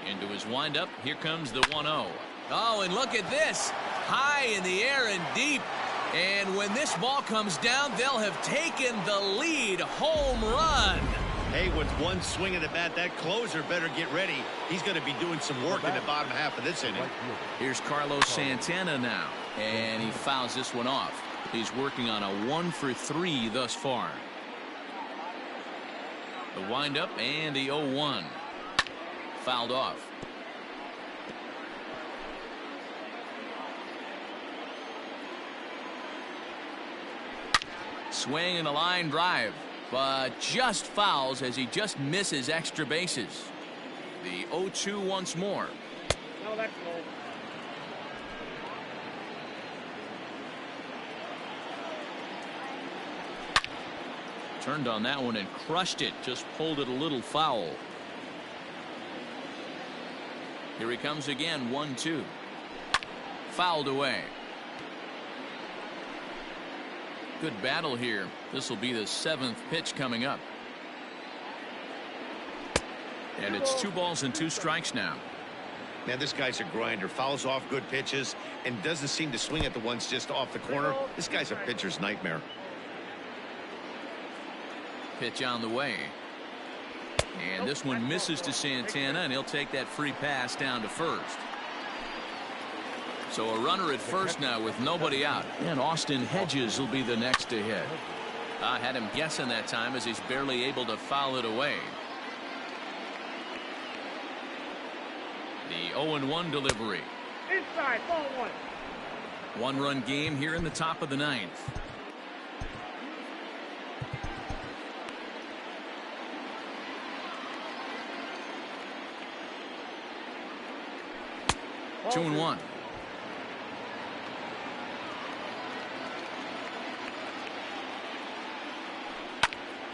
Into his windup. Here comes the 1-0. Oh, and look at this. High in the air and deep. And when this ball comes down, they'll have taken the lead. Home run. Hey, with one swing of the bat, that closer better get ready. He's going to be doing some work in the bottom half of this inning. Here's Carlos Santana now. And he fouls this one off. He's working on a 1-for-3 thus far. The windup and the 0-1. Fouled off. Swing and a line drive, but just fouls as he just misses extra bases. The 0-2 once more. No, that's low. Turned on that one and crushed it. Just pulled it a little foul. Here he comes again, 1-2. Fouled away. Good battle here. This will be the 7th pitch coming up. And it's 2 balls and 2 strikes now. Man, this guy's a grinder. Fouls off good pitches and doesn't seem to swing at the ones just off the corner. This guy's a pitcher's nightmare. Pitch on the way. And this one misses to Santana, and he'll take that free pass down to first. So a runner at first now with nobody out. And Austin Hedges will be the next to hit. I had him guessing that time as he's barely able to foul it away. The 0-1 delivery. Inside, ball 1. 1-run game here in the top of the 9th. Ball 2-1.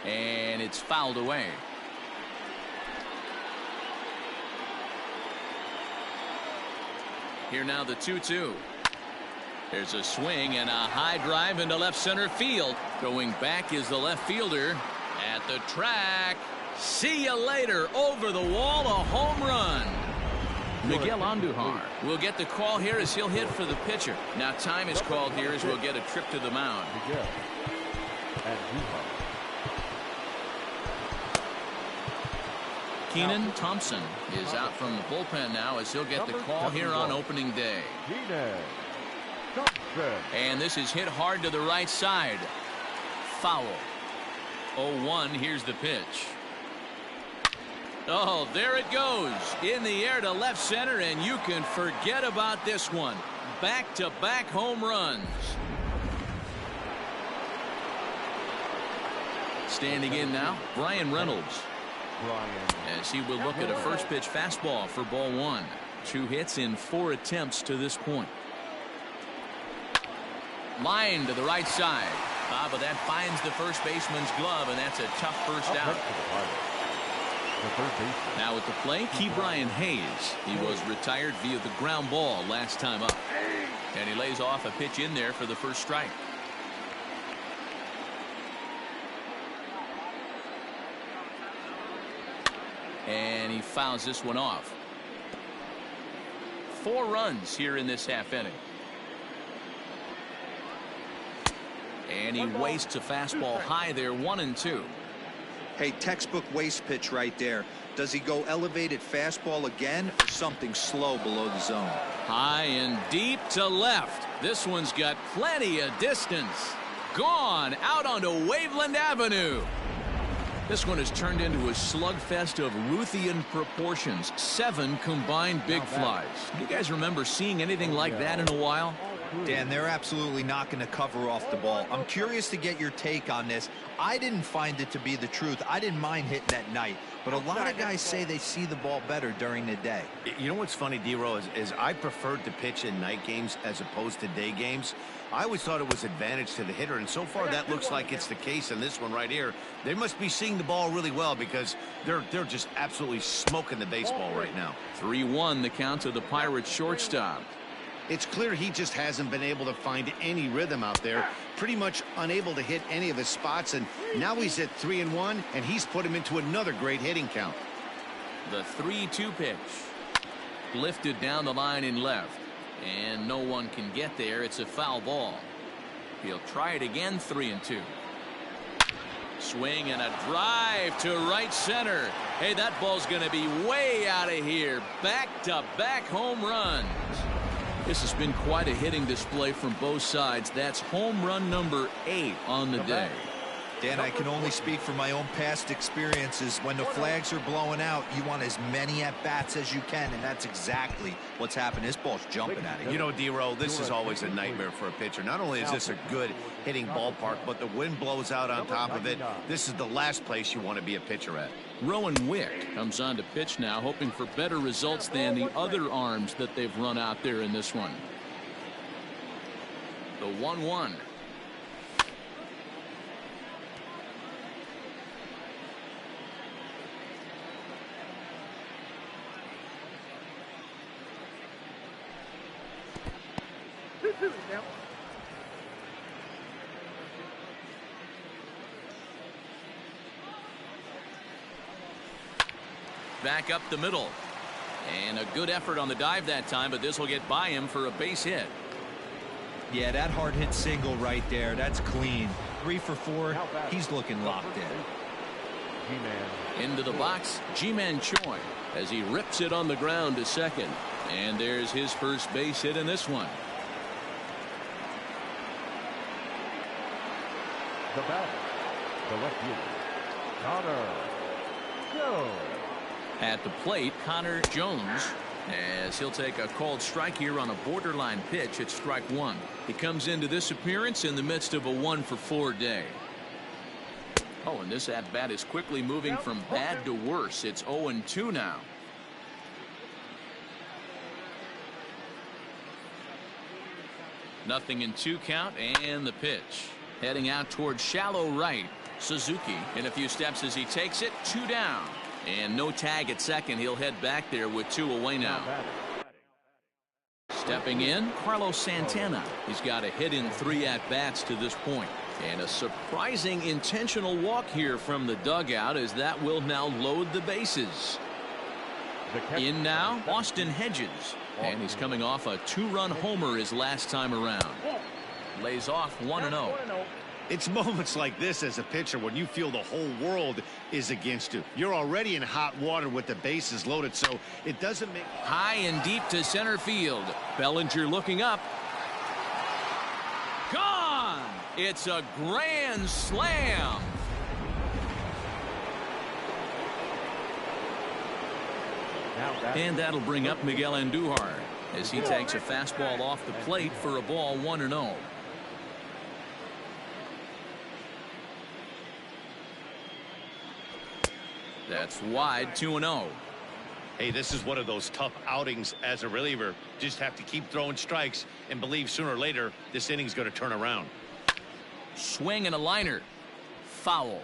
And it's fouled away. Here now the 2-2. There's a swing and a high drive into left center field. Going back is the left fielder at the track. See you later. Over the wall, a home run. Miguel Andujar will get the call here as he'll hit for the pitcher. Now time is called here as we'll get a trip to the mound. Miguel Andujar. Keenan Thompson is out from the bullpen now as he'll get the call here on opening day. Keenan Thompson. And this is hit hard to the right side. Foul. 0-1. Here's the pitch. Oh, there it goes. In the air to left center, and you can forget about this one. Back-to-back home runs. Standing in now, Brian Reynolds. As he will look at a first pitch fastball for ball 1. 2 hits in 4 attempts to this point. Line to the right side. But that finds the first baseman's glove, and that's a tough first out. Now at the plate, Ke'Bryan Hayes. He was retired via the ground ball last time up. And he lays off a pitch in there for the first strike. And he fouls this one off. 4 runs here in this half inning. And he wastes a fastball high there, 1-2. Hey, textbook waste pitch right there. Does he go elevated fastball again or something slow below the zone? High and deep to left. This one's got plenty of distance. Gone out onto Waveland Avenue. This one has turned into a slugfest of Ruthian proportions. 7 combined big flies. You guys remember seeing anything like that in a while? Dan, they're absolutely not going to cover off the ball. I'm curious to get your take on this. I didn't find it to be the truth. I didn't mind hitting at night, but a lot of guys say they see the ball better during the day. You know what's funny, D-Row, is I preferred to pitch in night games as opposed to day games. I always thought it was advantage to the hitter, and so far that looks like it's the case in this one right here. They must be seeing the ball really well because they're just absolutely smoking the baseball right now. 3-1 the count to the Pirates shortstop. It's clear he just hasn't been able to find any rhythm out there. Pretty much unable to hit any of his spots, and now he's at 3-1, and he's put him into another great hitting count. The 3-2 pitch. Lifted down the line in left. And no one can get there. It's a foul ball. He'll try it again, 3-2. Swing and a drive to right center. Hey, that ball's going to be way out of here. Back-to-back home runs. This has been quite a hitting display from both sides. That's home run number 8 on the day. Dan, I can only speak from my own past experiences. When the flags are blowing out, you want as many at-bats as you can, and that's exactly what's happened. This ball's jumping at it. You know, D-Row, this is always a nightmare for a pitcher. Not only is this a good hitting ballpark, but the wind blows out on top of it. This is the last place you want to be a pitcher at. Rowan Wick comes on to pitch now, hoping for better results than the other arms that they've run out there in this one. The 1-1. Yep. Back up the middle. And a good effort on the dive that time, but this will get by him for a base hit. Yeah, that hard hit single right there. That's clean. 3 for 4. He's looking locked in. Into the box, Ji-Man Choi as he rips it on the ground to second. And there's his first base hit in this one. The batter, the left fielder, Connor Jones. At the plate, Connor Jones, as he'll take a called strike here on a borderline pitch at strike one. He comes into this appearance in the midst of a 1-for-4 day. Oh, and this at-bat is quickly moving from bad to worse. It's 0-2 now. Nothing in 2 count, and the pitch. Heading out towards shallow right. Suzuki in a few steps as he takes it. 2 down. And no tag at second. He'll head back there with 2 away now. Stepping in, Carlos Santana. He's got a hit in 3 at-bats to this point. And a surprising intentional walk here from the dugout as that will now load the bases. In now, Austin Hedges. And he's coming off a 2-run homer his last time around. Lays off 1-0. It's moments like this as a pitcher when you feel the whole world is against you. You're already in hot water with the bases loaded, so it doesn't make... High and deep to center field. Bellinger looking up. Gone! It's a grand slam. And that'll bring up Miguel Andujar as he takes a fastball off the plate for a ball 1-0. That's wide, 2-0. Hey, this is one of those tough outings as a reliever. Just have to keep throwing strikes and believe sooner or later this inning's going to turn around. Swing and a liner. Foul.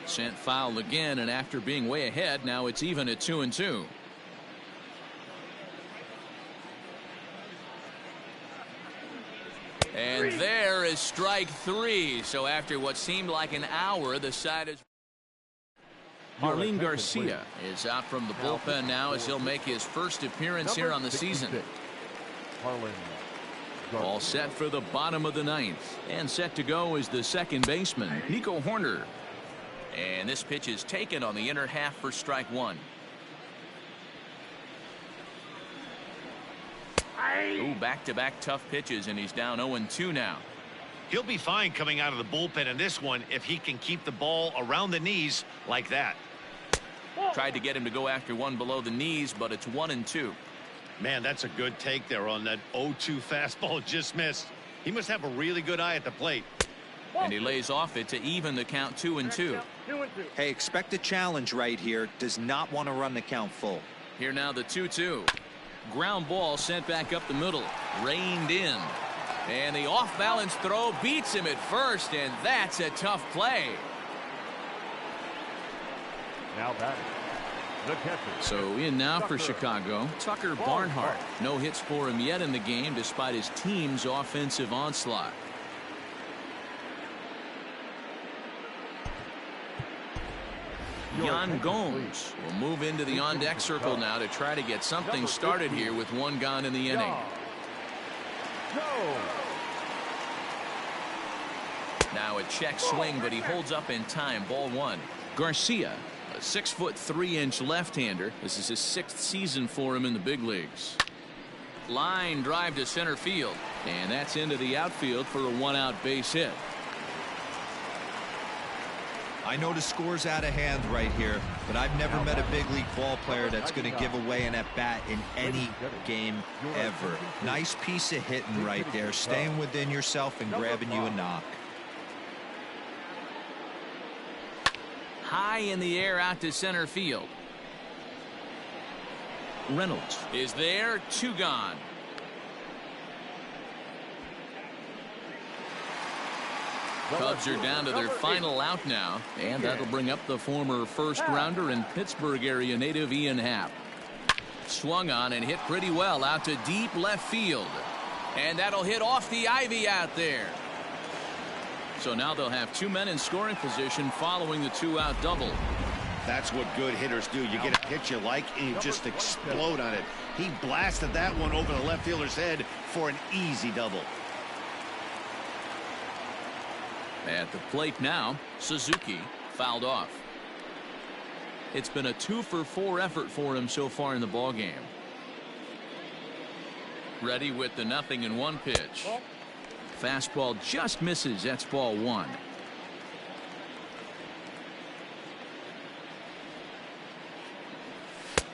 Sent foul again, and after being way ahead, now it's even at 2-2. And there is strike 3. So after what seemed like an hour, the side is... Marlene Garcia is out from the bullpen now as he'll make his first appearance here on the season. All set for the bottom of the 9th. And set to go is the second baseman, Nico Horner. And this pitch is taken on the inner half for strike 1. Ooh, back-to-back tough pitches, and he's down 0-2 now. He'll be fine coming out of the bullpen in this one if he can keep the ball around the knees like that. Tried to get him to go after one below the knees, but it's 1-2. Man, that's a good take there on that 0-2 fastball. Just missed. He must have a really good eye at the plate. And he lays off it to even the count 2-2. Hey, expect a challenge right here. Does not want to run the count full. Here now the 2-2. Ground ball sent back up the middle. Reined in. And the off-balance throw beats him at first, and that's a tough play. Now batting, the catcher. So in now for Chicago, Tucker Barnhart. No hits for him yet in the game despite his team's offensive onslaught. Yan Gomes will move into the on-deck circle now to try to get something started here with 1 gone in the inning. Now a check swing, but he holds up in time. Ball 1. Garcia, a 6'3" left-hander. This is his 6th season for him in the big leagues. Line drive to center field, and that's into the outfield for a 1-out base hit. I know the score's out of hand right here, but I've never met a big league ball player that's going to give away an at-bat in any game ever. Nice piece of hitting right there, staying within yourself and grabbing you a knock. High in the air out to center field. Reynolds is there. 2 gone. Cubs are down to their final out now, and that'll bring up the former first-rounder and Pittsburgh area native Ian Happ. Swung on and hit pretty well out to deep left field. And that'll hit off the ivy out there. So now they'll have two men in scoring position following the two-out double. That's what good hitters do. You get a pitch you like, and you just explode on it. He blasted that one over the left fielder's head for an easy double. At the plate now, Suzuki fouled off. It's been a 2-for-4 effort for him so far in the ballgame. Ready with the 0-1 pitch. Fastball just misses. That's ball one.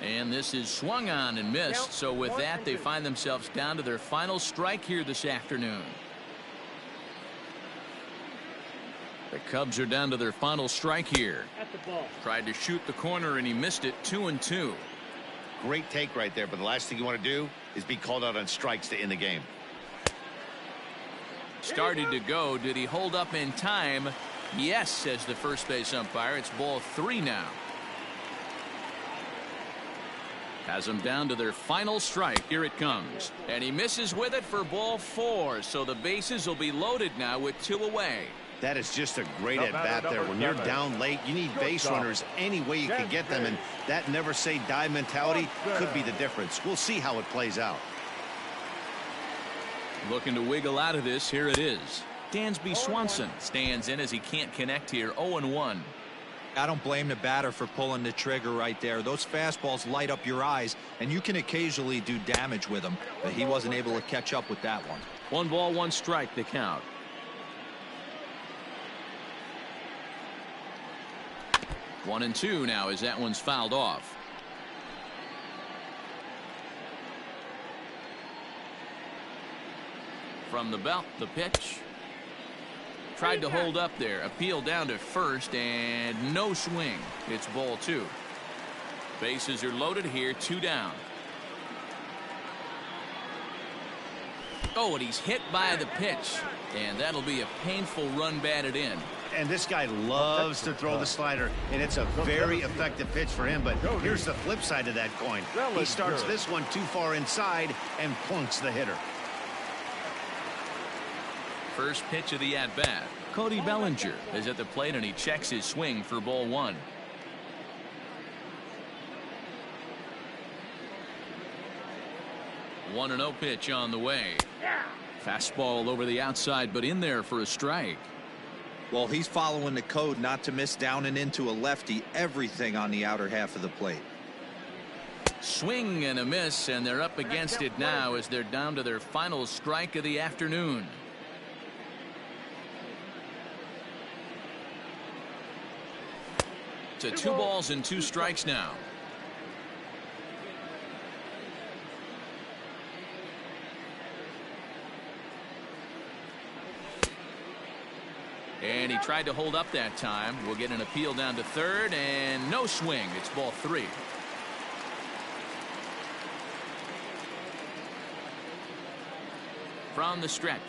And this is swung on and missed. So with that, they find themselves down to their final strike here this afternoon. The Cubs are down to their final strike here. Tried to shoot the corner and he missed it. 2-2. Great take right there, but the last thing you want to do is be called out on strikes to end the game. Started to go. Did he hold up in time? Yes, says the first base umpire. It's ball three now. Has them down to their final strike. Here it comes. And he misses with it for ball four. So the bases will be loaded now with two away. That is just a great at-bat there. When you're down late, you need base runners any way you can get them, and that never-say-die mentality could be the difference. We'll see how it plays out. Looking to wiggle out of this. Here it is. Dansby Swanson stands in as he can't connect here. 0-1. I don't blame the batter for pulling the trigger right there. Those fastballs light up your eyes, and you can occasionally do damage with them, but he wasn't able to catch up with that one. 1-1 strike the count. 1-2 now as that one's fouled off. From the belt, the pitch. Tried to hold up there. Appeal down to first and no swing. It's ball two. Bases are loaded here. Two down. Oh, and he's hit by the pitch. And that'll be a painful run batted in. And this guy loves to throw the slider, and it's a very effective pitch for him. But here's the flip side of that coin. He starts this one too far inside and plunks the hitter. First pitch of the at-bat. Cody Bellinger is at the plate, and he checks his swing for ball one. One 1-0 pitch on the way. Fastball over the outside, but in there for a strike. Well, he's following the code not to miss down and into a lefty. Everything on the outer half of the plate. Swing and a miss, and they're up against it now as they're down to their final strike of the afternoon. To 2 balls and 2 strikes now. And he tried to hold up that time. We'll get an appeal down to third and no swing. It's ball 3. From the stretch.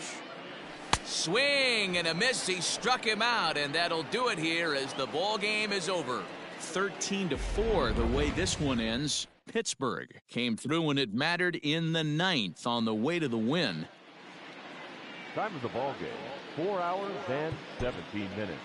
Swing and a miss. He struck him out, and that'll do it here as the ball game is over. 13-4 the way this one ends. Pittsburgh came through when it mattered in the 9th on the way to the win. Time of the ball game, 4 hours and 17 minutes.